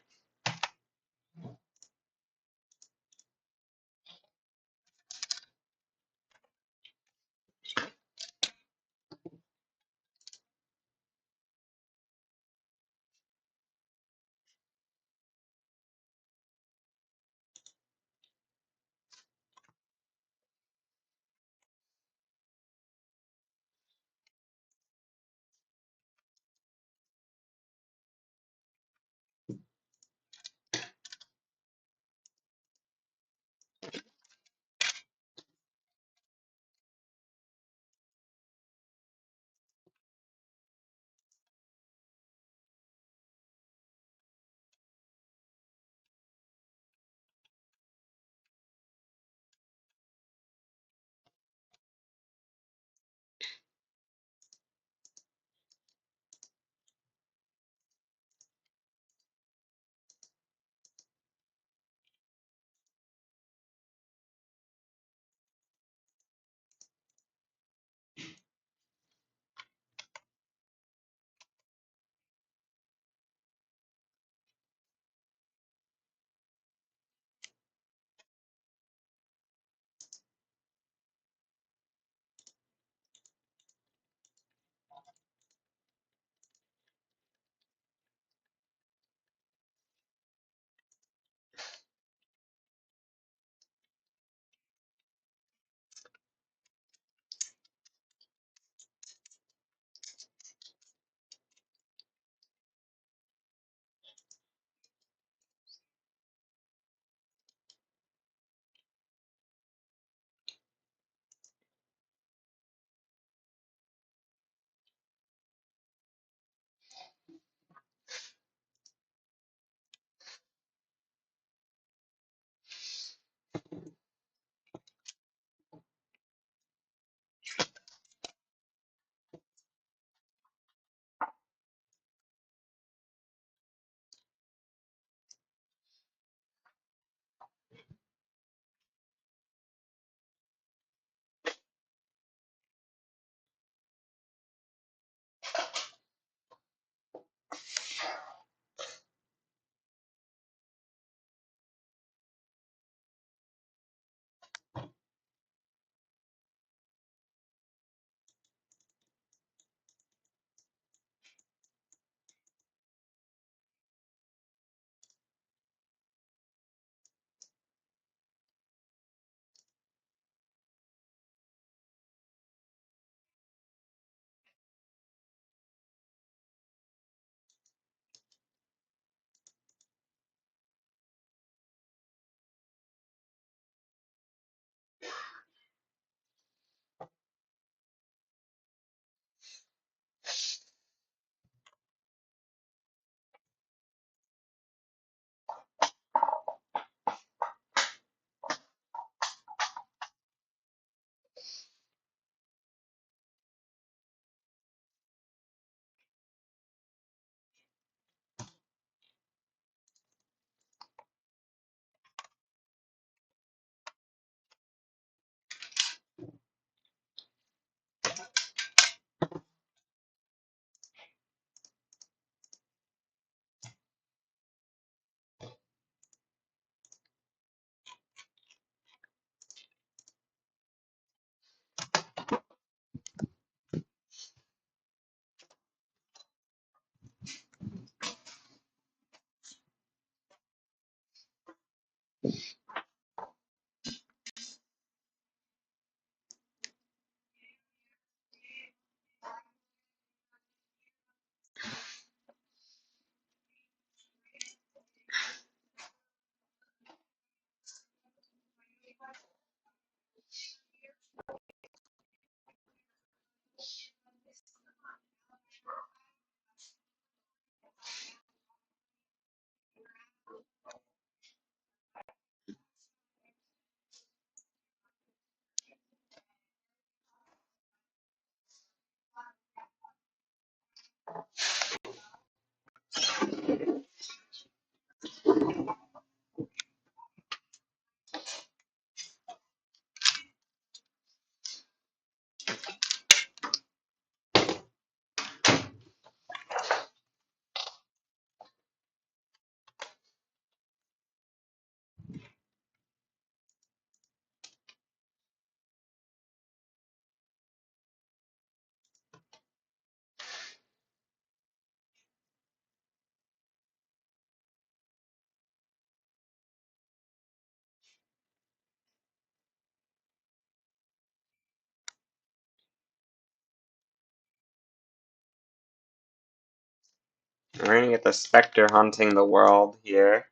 A: We're gonna get the specter haunting the world here.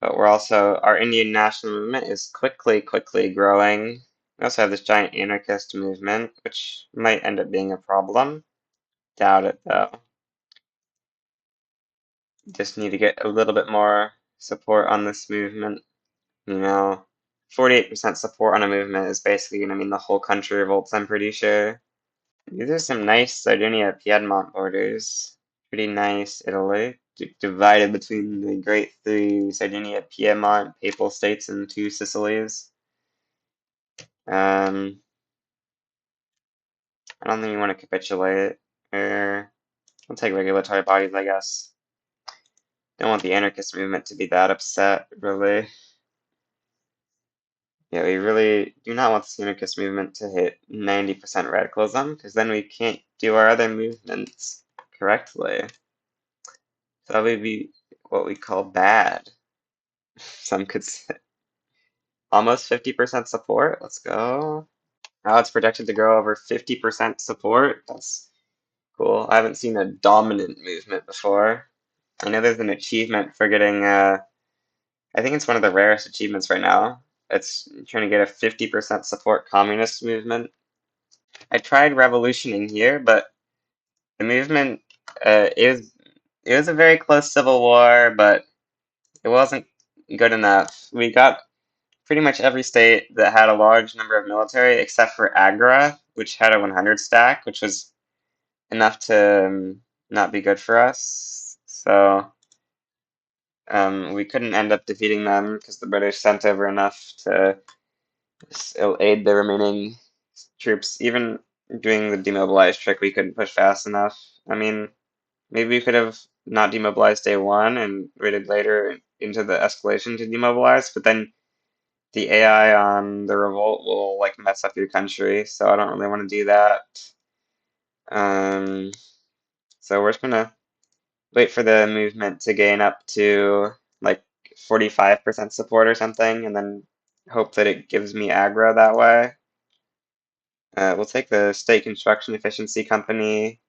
A: But we're also, our Indian national movement is quickly growing. We also have this giant anarchist movement, which might end up being a problem. Doubt it though. Just need to get a little bit more support on this movement. 48% support on a movement is basically going to mean the whole country revolts, I'm pretty sure. These are some nice Sardinia-Piedmont borders. Pretty nice, Italy. Divided between the great three Sardinia, Piedmont, Papal States, and two Sicilies. I don't think you want to capitulate. Or we'll take regulatory bodies, I guess. Don't want the anarchist movement to be that upset, really. Yeah, we really do not want the anarchist movement to hit 90% radicalism, because then we can't do our other movements correctly. So that would be what we call bad. Some could say. Almost 50% support. Let's go. Now it's projected to grow over 50% support. That's cool. I haven't seen a dominant movement before. I know there's an achievement for getting, I think it's one of the rarest achievements right now. It's trying to get a 50% support communist movement. I tried revolutioning here, but the movement, it was a very close civil war, but it wasn't good enough. We got pretty much every state that had a large number of military, except for Agra, which had a 100 stack, which was enough to not be good for us. So we couldn't end up defeating them because the British sent over enough to aid the remaining troops. Even doing the demobilized trick, we couldn't push fast enough. I mean, maybe we could have not demobilized day one and waited later into the escalation to demobilize, but then the AI on the revolt will like mess up your country, so I don't really want to do that. Um, so we're just gonna wait for the movement to gain up to like 45% support or something, and then hope that it gives me aggro that way. We'll take the State Construction Efficiency Company,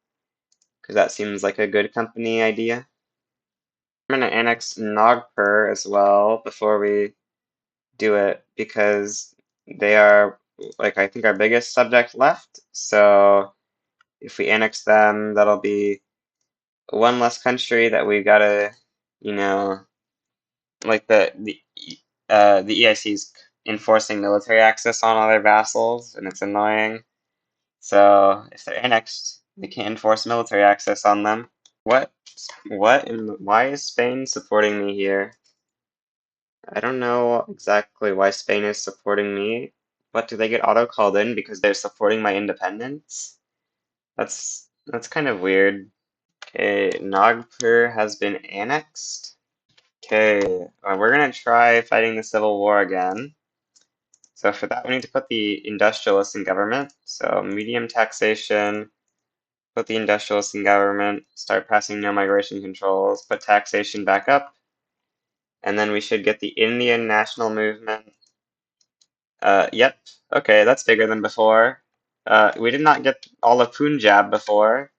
A: because that seems like a good company idea. I'm gonna annex Nagpur as well before we do it, because they are like I think our biggest subject left. So if we annex them, that'll be one less country that we gotta, you know, like the EIC's enforcing military access on all their vassals, and it's annoying. So if they're annexed, they can't enforce military access on them. What? What? And why is Spain supporting me here? I don't know exactly why Spain is supporting me, but do they get auto called in because they're supporting my independence? That's kind of weird. Okay, Nagpur has been annexed. Okay, we're gonna try fighting the civil war again. So for that, we need to put the industrialists in government. So medium taxation, put the industrialists in government, start passing no migration controls, put taxation back up, and then we should get the Indian national movement. Yep. Okay, that's bigger than before. We did not get all of Punjab before.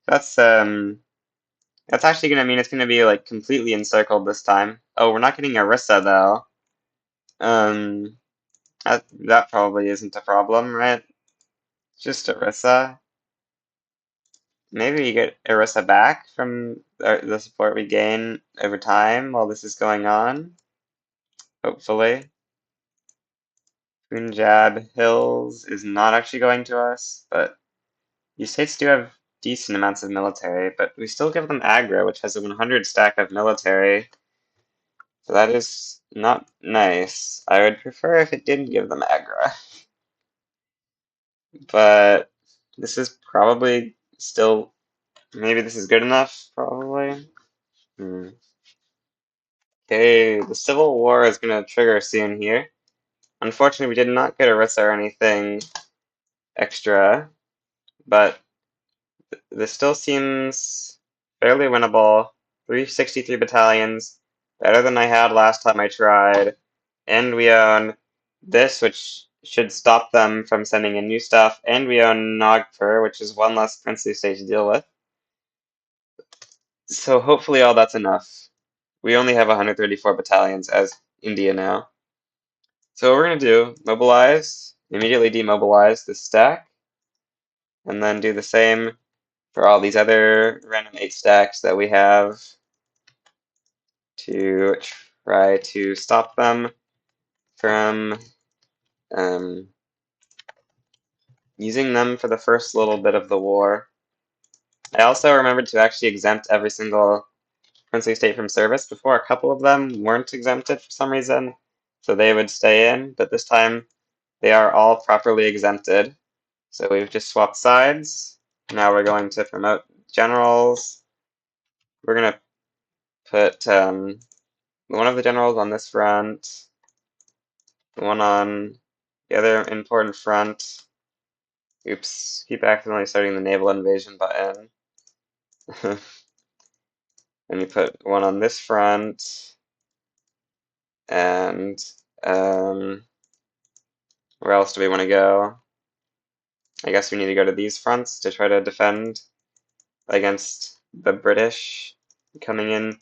A: That's that's actually gonna mean it's gonna be like completely encircled this time. Oh, we're not getting Orissa though. Um, that probably isn't a problem, right? Just Orissa. Maybe we get Orissa back from the support we gain over time while this is going on. Hopefully. Punjab Hills is not actually going to us, but these states do have decent amounts of military, but we still give them aggro, which has a 100 stack of military. So that is not nice. I would prefer if it didn't give them aggro. But this is probably still, maybe this is good enough, probably. Okay, the Civil War is going to trigger soon here. Unfortunately, we did not get Orissa or anything extra, but this still seems fairly winnable. 363 battalions, better than I had last time I tried. And we own this, which should stop them from sending in new stuff. And we own Nagpur, which is one less princely state to deal with. So hopefully all that's enough. We only have 134 battalions as India now. So what we're going to do, mobilize, immediately demobilize this stack, and then do the same for all these other random 8 stacks that we have to try to stop them from using them for the first little bit of the war. I also remembered to actually exempt every single princely state from service. Before, a couple of them weren't exempted for some reason, so they would stay in, but this time they are all properly exempted. So we've just swapped sides. Now we're going to promote generals. We're going to put one of the generals on this front, one on the other important front. Oops, keep accidentally starting the naval invasion button. And you put one on this front, and where else do we want to go? I guess we need to go to these fronts to try to defend against the British coming in.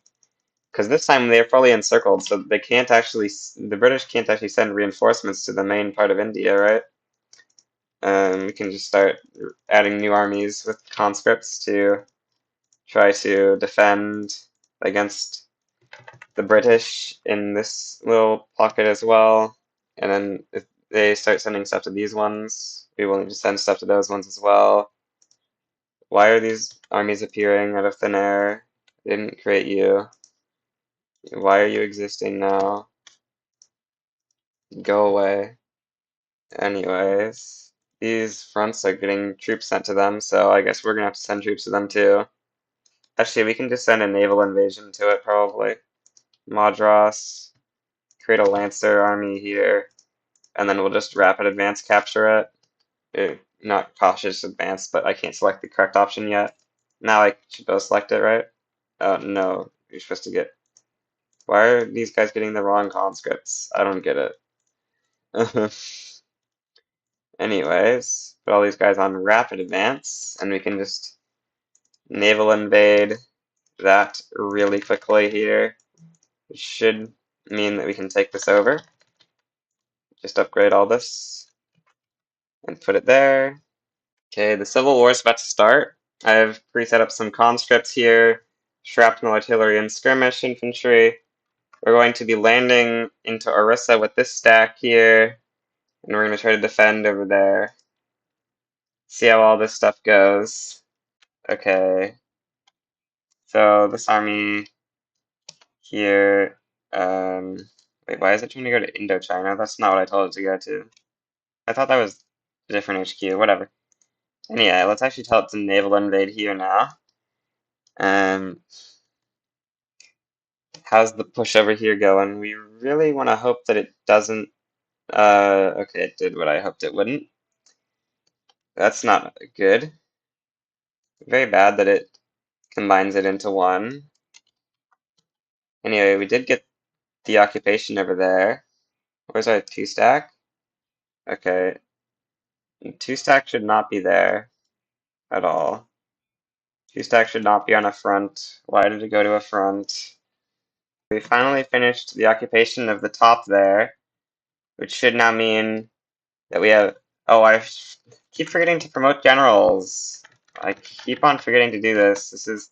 A: Because this time they're fully encircled, so they can't actually, the British can't actually send reinforcements to the main part of India, right? We can just start adding new armies with conscripts to try to defend against the British in this little pocket as well. And then if they start sending stuff to these ones, we will need to send stuff to those ones as well. Why are these armies appearing out of thin air? I didn't create you. Why are you existing now? Go away. Anyways, these fronts are getting troops sent to them, so I guess we're gonna have to send troops to them too. Actually, we can just send a naval invasion to it, probably. Madras, create a Lancer army here, and then we'll just rapid advance capture it. Not cautious advance, but I can't select the correct option yet. Now I should both select it, right? Oh, no, you're supposed to get... Why are these guys getting the wrong conscripts? I don't get it. Anyways, put all these guys on rapid advance, and we can just naval invade that really quickly here. It should mean that we can take this over. Just upgrade all this and put it there. Okay, the Civil War is about to start. I've pre-set up some conscripts here, shrapnel artillery and skirmish infantry. We're going to be landing into Orissa with this stack here, and we're going to try to defend over there. See how all this stuff goes. Okay, so this army here, wait, why is it trying to go to Indochina? That's not what I told it to go to. I thought that was a different HQ, whatever. Anyway, let's actually tell it to naval invade here now. How's the push over here going? We really want to hope that it doesn't, okay, it did what I hoped it wouldn't. That's not good. Very bad that it combines it into one. Anyway, we did get the occupation over there. Where's our 2-stack? Okay, 2-stack should not be there at all. 2-stack should not be on a front. Why did it go to a front? We finally finished the occupation of the top there, which should now mean that we have... Oh, I keep forgetting to promote generals. I keep on forgetting to do this. This is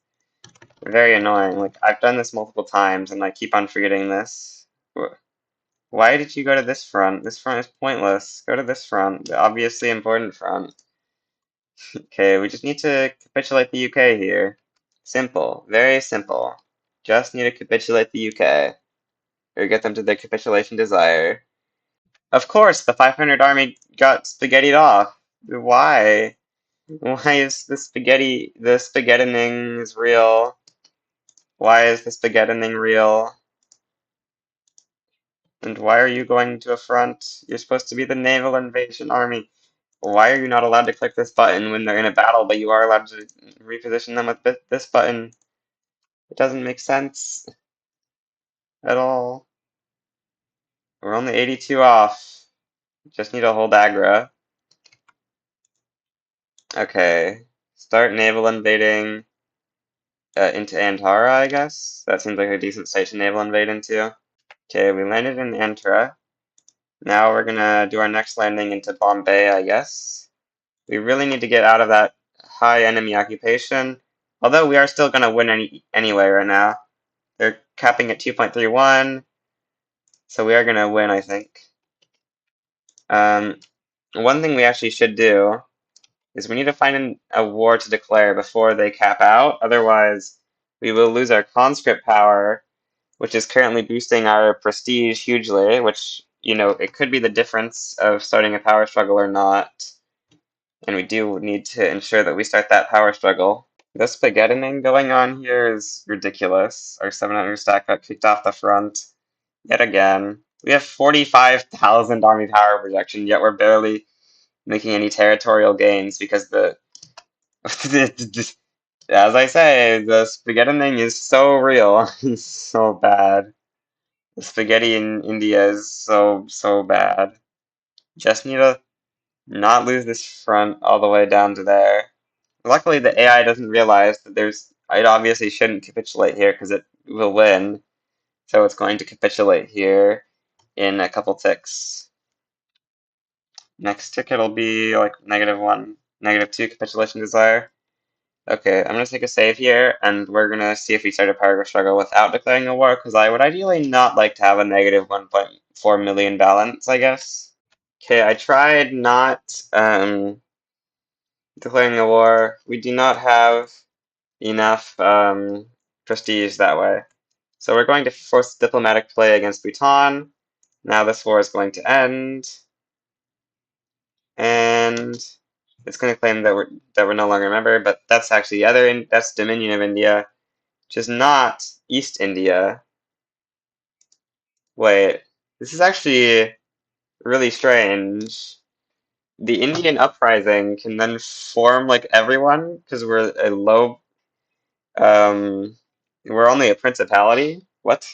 A: very annoying. Like, I've done this multiple times, and I keep on forgetting this. Why did you go to this front? This front is pointless. Go to this front, the obviously important front. Okay, we just need to capitulate the UK here. Simple. Very simple. Just need to capitulate the UK. Or get them to their capitulation desire. Of course, the 500 army got spaghettied off. Why? Why is the spaghettining is real? Why is the spaghettining real? And why are you going to a front? You're supposed to be the naval invasion army. Why are you not allowed to click this button when they're in a battle, but you are allowed to reposition them with this button? It doesn't make sense at all. We're only 82 off. Just need to hold aggro. Okay. Start naval invading into Antara, I guess. That seems like a decent station naval invade into. Okay, we landed in Antara. Now we're gonna do our next landing into Bombay, I guess. We really need to get out of that high enemy occupation. Although we are still gonna win anyway right now. They're capping at 2.31, so we are gonna win, I think. One thing we actually should do is we need to find a war to declare before they cap out. Otherwise, we will lose our conscript power, which is currently boosting our prestige hugely, which, you know, it could be the difference of starting a power struggle or not. And we do need to ensure that we start that power struggle. The spaghettining going on here is ridiculous. Our 700 stack got kicked off the front yet again. We have 45,000 army power projection, yet we're barely making any territorial gains because the as I say, the spaghettining is so real. It's so bad. The spaghetti in India is so bad. Just need to not lose this front all the way down to there. Luckily, the AI doesn't realize that it obviously shouldn't capitulate here because it will win. So it's going to capitulate here in a couple ticks. Next tick it'll be like -1, -2 capitulation desire. Okay, I'm gonna take a save here, and we're gonna see if we start a power struggle without declaring a war, because I would ideally not like to have a -1.4 million balance, I guess. Okay, I tried not declaring a war. We do not have enough prestige that way. So we're going to force diplomatic play against Bhutan. Now this war is going to end, and it's going to claim that we're no longer a member, but that's actually that's Dominion of India, which is not East India. Wait, this is actually really strange. The Indian uprising can then form like everyone because um, we're only a principality. What?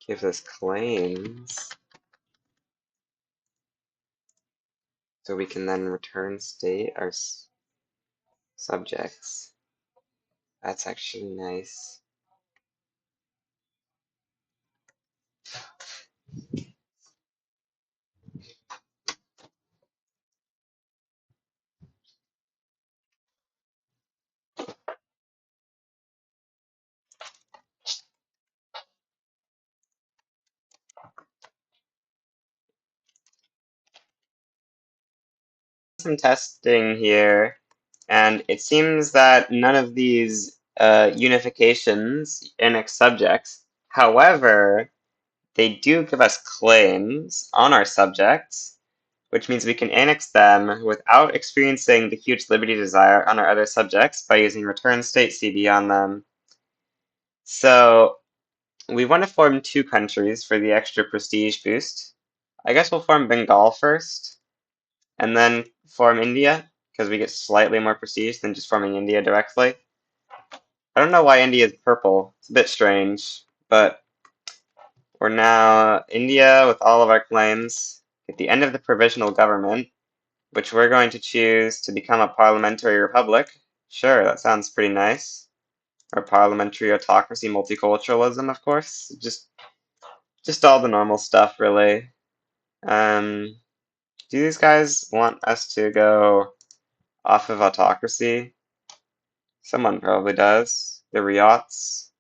A: Gives us claims, so we can then return state our subjects. That's actually nice. some testing here, and it seems that none of these unifications annex subjects. However, they do give us claims on our subjects, which means we can annex them without experiencing the huge liberty desire on our other subjects by using return state CB on them. So we want to form two countries for the extra prestige boost. I guess we'll form Bengal first, and then form India, because we get slightly more prestige than just forming India directly. I don't know why India is purple. It's a bit strange, but we're now India with all of our claims. At the end of the provisional government, which we're going to choose to become a parliamentary republic. Sure, that sounds pretty nice. Or parliamentary autocracy, multiculturalism, of course. Just all the normal stuff, really. Do these guys want us to go off of autocracy? Someone probably does. The Riots.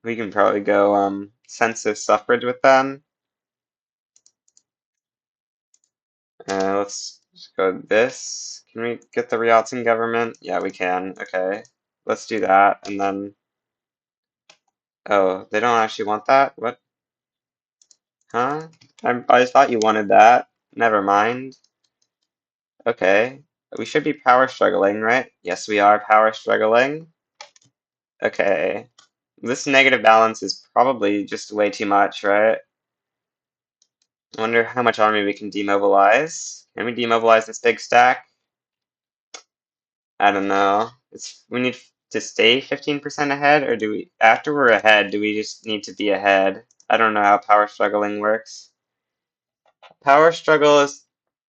A: We can probably go census suffrage with them. Let's just go this. Can we get the Riots in government? Yeah, we can. Okay. Let's do that. And then... Oh, they don't actually want that? What? Huh? I thought you wanted that. Never mind. Okay. We should be power struggling, right? Yes, we are power struggling. Okay. This negative balance is probably just way too much, right? I wonder how much army we can demobilize. Can we demobilize this big stack? I don't know. We need to stay 15% ahead, or do we, after we're ahead, do we just need to be ahead? I don't know how power struggling works. Power struggle is,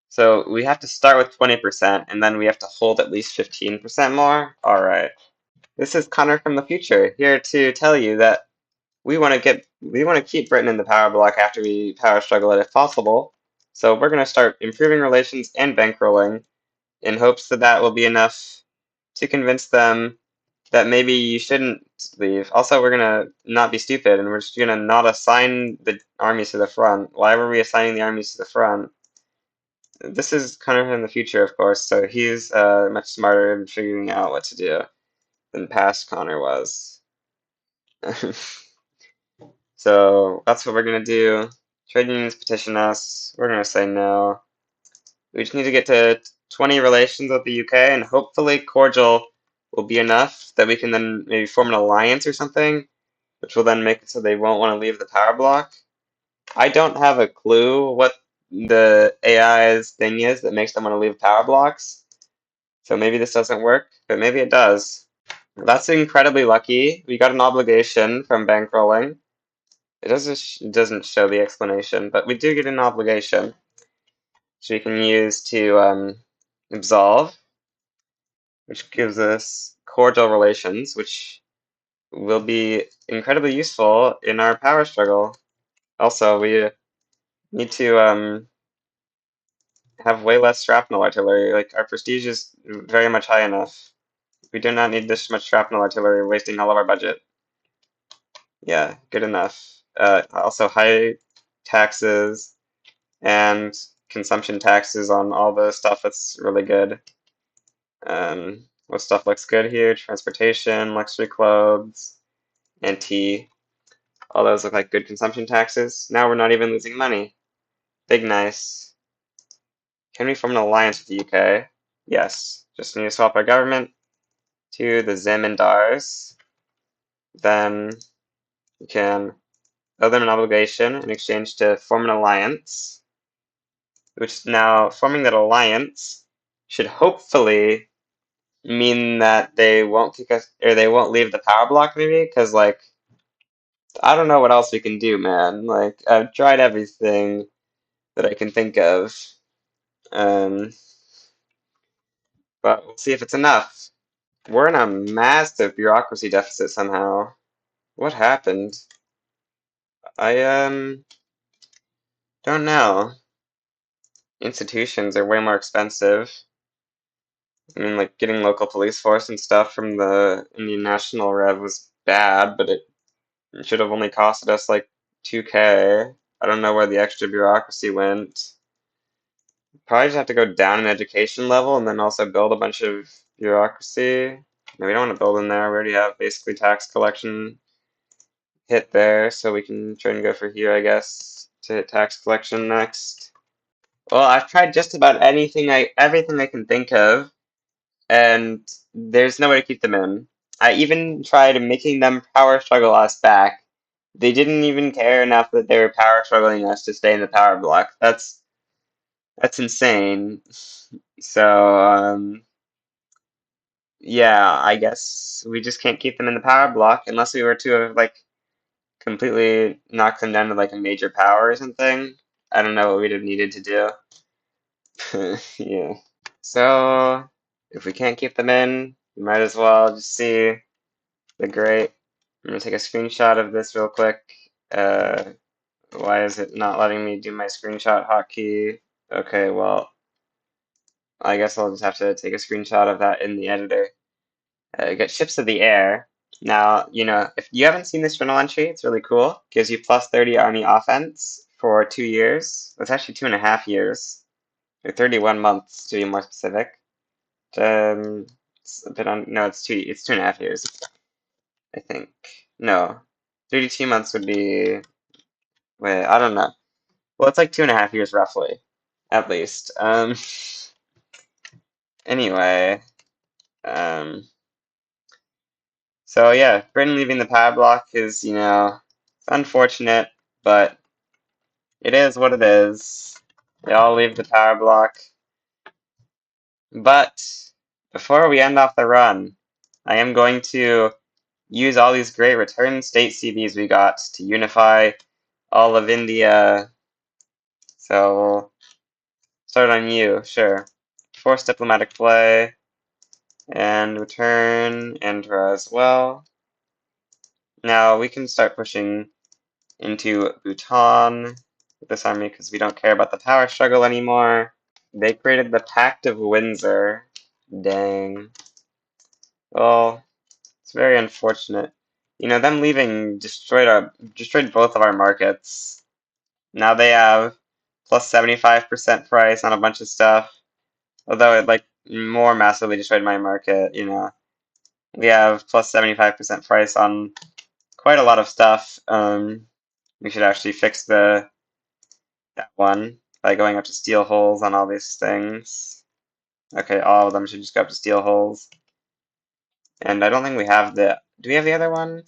A: so we have to start with 20%, and then we have to hold at least 15% more? Alright. This is Connor from the future, here to tell you that we want to keep Britain in the power block after we power struggle it if possible. So we're going to start improving relations and bankrolling in hopes that that will be enough to convince them that maybe you shouldn't leave. Also, we're going to not be stupid, and we're just going to not assign the armies to the front. Why were we assigning the armies to the front? This is Connor in the future, of course, so he's much smarter in figuring out what to do than past Connor was. So that's what we're gonna do. Trade unions petition us. We're gonna say no. We just need to get to 20 relations with the UK, and hopefully cordial will be enough that we can then maybe form an alliance or something, which will then make it so they won't want to leave the power block. I don't have a clue what the AI's thing is that makes them want to leave power blocks. So maybe this doesn't work, but maybe it does. That's incredibly lucky. We got an obligation from bankrolling. It doesn't show the explanation, but we do get an obligation, which we can use to absolve, which gives us cordial relations, which will be incredibly useful in our power struggle. Also, we need to have way less shrapnel artillery. Like, our prestige is very much high enough. We do not need this much shrapnel artillery wasting all of our budget. Yeah, good enough. Also, high taxes and consumption taxes on all the stuff that's really good. What stuff looks good here? Transportation, luxury clothes, and tea. All those look like good consumption taxes. Now we're not even losing money. Big nice. Can we form an alliance with the UK? Yes. Just need to swap our government to the Zemindars. Then we can owe them an obligation in exchange to form an alliance. Which now, forming that alliance should hopefully mean that they won't kick us, or they won't leave the power block maybe, because like, I don't know what else we can do, man. Like, I've tried everything that I can think of. Um, but we'll see if it's enough. We're in a massive bureaucracy deficit somehow. What happened? I don't know. Institutions are way more expensive. I mean, like, getting local police force and stuff from the Indian National Rev was bad, but it should have only costed us like 2K. I don't know where the extra bureaucracy went. Probably just have to go down an education level and then also build a bunch of bureaucracy. No, we don't want to build in there. We already have basically tax collection hit there, so we can try and go for here, I guess, to hit tax collection next. Well, I've tried just about everything I can think of, and there's no way to keep them in. I even tried making them power struggle us back. They didn't even care enough that they were power struggling us to stay in the power block. That's insane. So, yeah, I guess we just can't keep them in the power block unless we were to have like completely knocked them down to like a major power or something. I don't know what we'd have needed to do. Yeah. So if we can't keep them in, we might as well just see the great. I'm gonna take a screenshot of this real quick. Uh, why is it not letting me do my screenshot hotkey? Okay, well, I guess I'll just have to take a screenshot of that in the editor. Get ships of the air. Now, if you haven't seen this journal entry, it's really cool. Gives you plus 30 army offense for 2 years. It's actually 2.5 years, or 31 months to be more specific. It's a bit on. No, it's 2.5 years, I think. No, 32 months would be. Wait, I don't know. Well, it's like 2.5 years roughly, at least. Anyway, um. So yeah, Britain leaving the power block is, it's unfortunate, but it is what it is. They all leave the power block. But before we end off the run, I am going to use all these great return state CBs we got to unify all of India. So we'll start on you, sure. Force diplomatic play and return Andhra as well. Now we can start pushing into Bhutan with this army because we don't care about the power struggle anymore. They created the Pact of Windsor. Dang. Well, it's very unfortunate. Them leaving destroyed both of our markets. Now they have plus 75% price on a bunch of stuff. Although it like more massively destroyed my market. We have plus 75% price on quite a lot of stuff. We should actually fix that one by going up to steel holes on all these things. Okay, all of them should just go up to steel holes. And I don't think we have do we have the other one?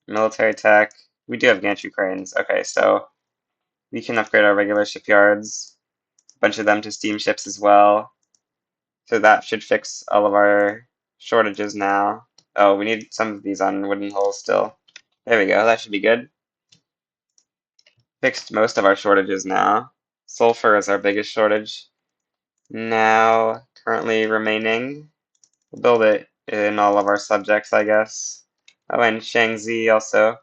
A: Military tech. We do have gantry cranes. Okay, so we can upgrade our regular shipyards. A bunch of them to steamships as well. So that should fix all of our shortages now. Oh, we need some of these on wooden hulls still. There we go, that should be good. Fixed most of our shortages now. Sulfur is our biggest shortage. Now, currently remaining, we'll build it in all of our subjects, I guess. Oh, and Shaanxi also.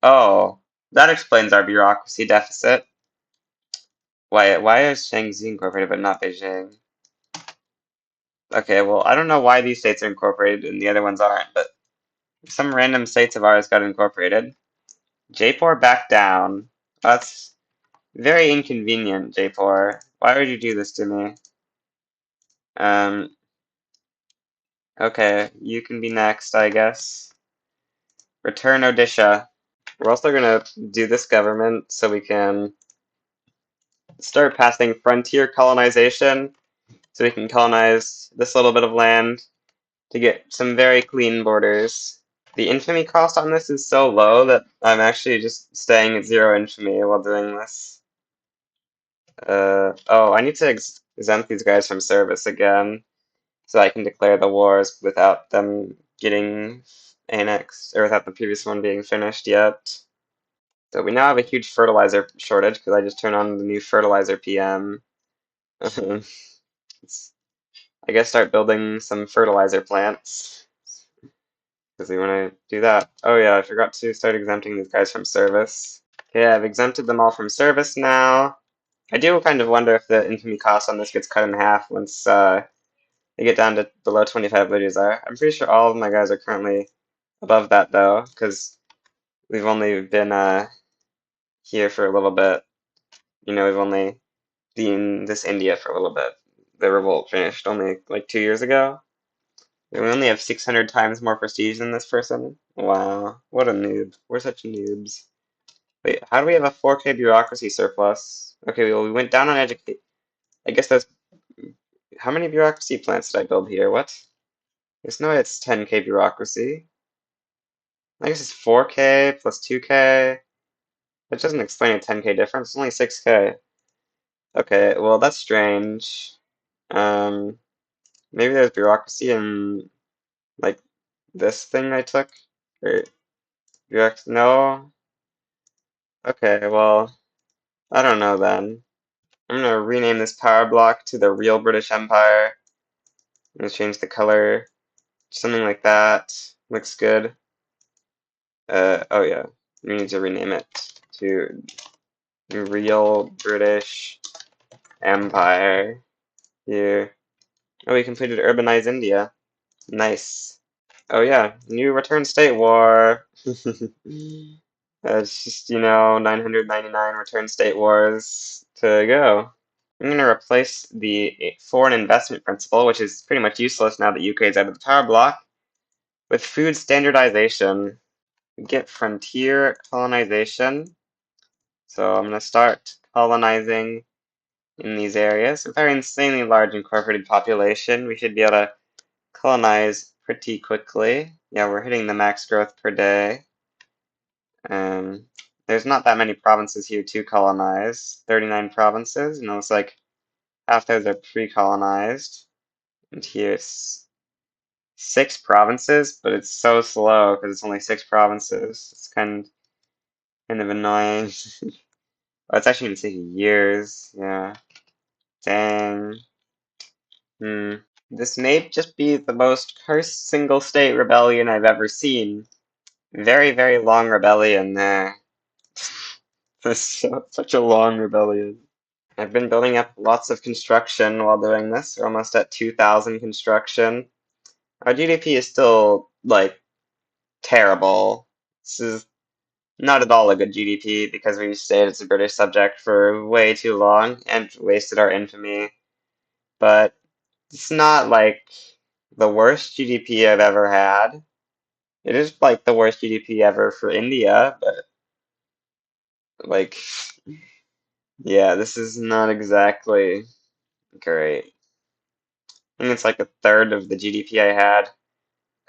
A: Oh, that explains our bureaucracy deficit. Why is Shaanxi incorporated but not Beijing? Okay, well, I don't know why these states are incorporated and the other ones aren't, but some random states of ours got incorporated. Jaipur back down. That's very inconvenient, Jaipur. Why would you do this to me? Um, okay, you can be next, I guess. Return Odisha. We're also gonna do this government so we can start passing frontier colonization, so we can colonize this little bit of land to get some very clean borders. The infamy cost on this is so low that I'm actually just staying at 0 infamy while doing this. Oh, I need to exempt these guys from service again, so I can declare the wars without them getting annexed, or without the previous one being finished yet. So we now have a huge fertilizer shortage because I just turned on the new fertilizer PM. I guess start building some fertilizer plants because we want to do that. Oh yeah, I forgot to start exempting these guys from service. Okay, I've exempted them all from service now. I do kind of wonder if the infamy cost on this gets cut in half once they get down to below 25 litres. I'm pretty sure all of my guys are currently above that though, because we've only been here for a little bit. We've only in this India for a little bit. The revolt finished only like 2 years ago. And we only have 600 times more prestige than this person. Wow, what a noob. We're such noobs. Wait, how do we have a 4K bureaucracy surplus? Okay, well, we went down on education. I guess that's... How many bureaucracy plants did I build here? What? There's no way it's 10K bureaucracy. I guess it's 4K plus 2K. That doesn't explain a 10K difference. It's only 6K. Okay, well, that's strange. Um, maybe there's bureaucracy in, like, this thing I took? Or, bureaucracy? No? Okay, well, I don't know then. I'm gonna rename this power block to the real British Empire. I'm gonna change the color, something like that. Looks good. Oh yeah, we need to rename it to real British Empire here. Oh, we completed Urbanize India. Nice. Oh yeah, new return state war. It's just, 999 return state wars to go. I'm going to replace the foreign investment principle, which is pretty much useless now that UK is out of the power block, with food standardization. Get frontier colonization. So I'm going to start colonizing in these areas. With our insanely large incorporated population, we should be able to colonize pretty quickly. Yeah, we're hitting the max growth per day. There's not that many provinces here to colonize. 39 provinces, and it looks like half those are pre-colonized. And here's 6 provinces, but it's so slow because it's only 6 provinces. It's kind of annoying. Oh, it's actually gonna take years. Yeah. Dang. This may just be the most cursed single state rebellion I've ever seen. Very, very long rebellion there. Such a long rebellion. I've been building up lots of construction while doing this. We're almost at 2,000 construction. Our GDP is still, like, terrible. This is not at all a good GDP because we stayed as a British subject for way too long and wasted our infamy. But it's not, like, the worst GDP I've ever had. It is, like, the worst GDP ever for India, but, like, yeah, this is not exactly great. I think it's like a third of the GDP I had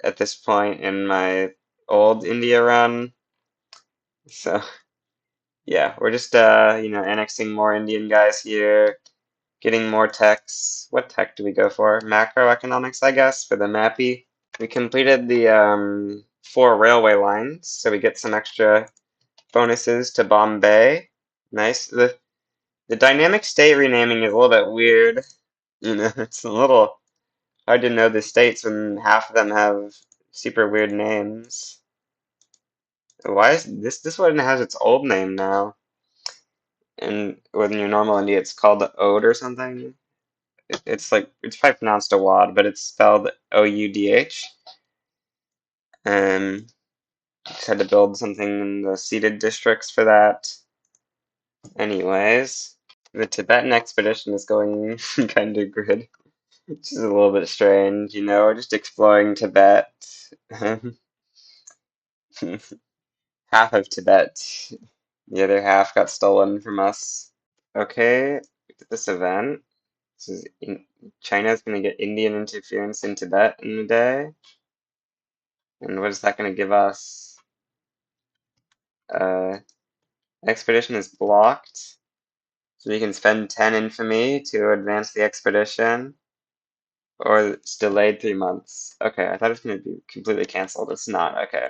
A: at this point in my old India run. So yeah, we're just annexing more Indian guys here, getting more techs. What tech do we go for? Macroeconomics, I guess, for the MAPI. We completed the 4 railway lines, so we get some extra bonuses to Bombay. Nice. The dynamic state renaming is a little bit weird. It's a little hard to know the states when half of them have super weird names. Why is this one has its old name now? And when your normal India, it's called Ode or something. It's probably pronounced Awad, but it's spelled Oudh. Just had to build something in the ceded districts for that. Anyways, the Tibetan expedition is going kind of good, which is a little bit strange. We're just exploring Tibet. Half of Tibet. The other half got stolen from us. Okay, this event. China's going to get Indian interference in Tibet in a day. And what is that going to give us? Expedition is blocked. So we can spend 10 infamy to advance the expedition. Or it's delayed 3 months. Okay, I thought it was going to be completely canceled. It's not. Okay.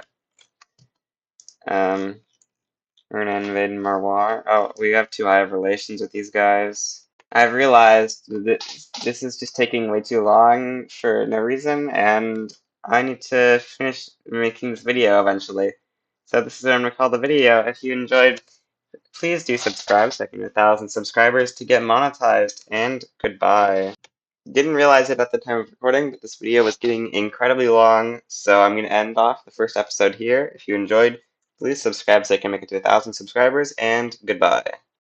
A: We're going to invade Marwar. Oh, we have too high of relations with these guys. I've realized that this is just taking way too long for no reason, and I need to finish making this video eventually. So this is what I'm going to call the video. If you enjoyed, please do subscribe so I can get 1,000 subscribers to get monetized, and goodbye. Didn't realize it at the time of recording, but this video was getting incredibly long, so I'm going to end off the first episode here. If you enjoyed, please subscribe so I can make it to 1,000 subscribers, and goodbye.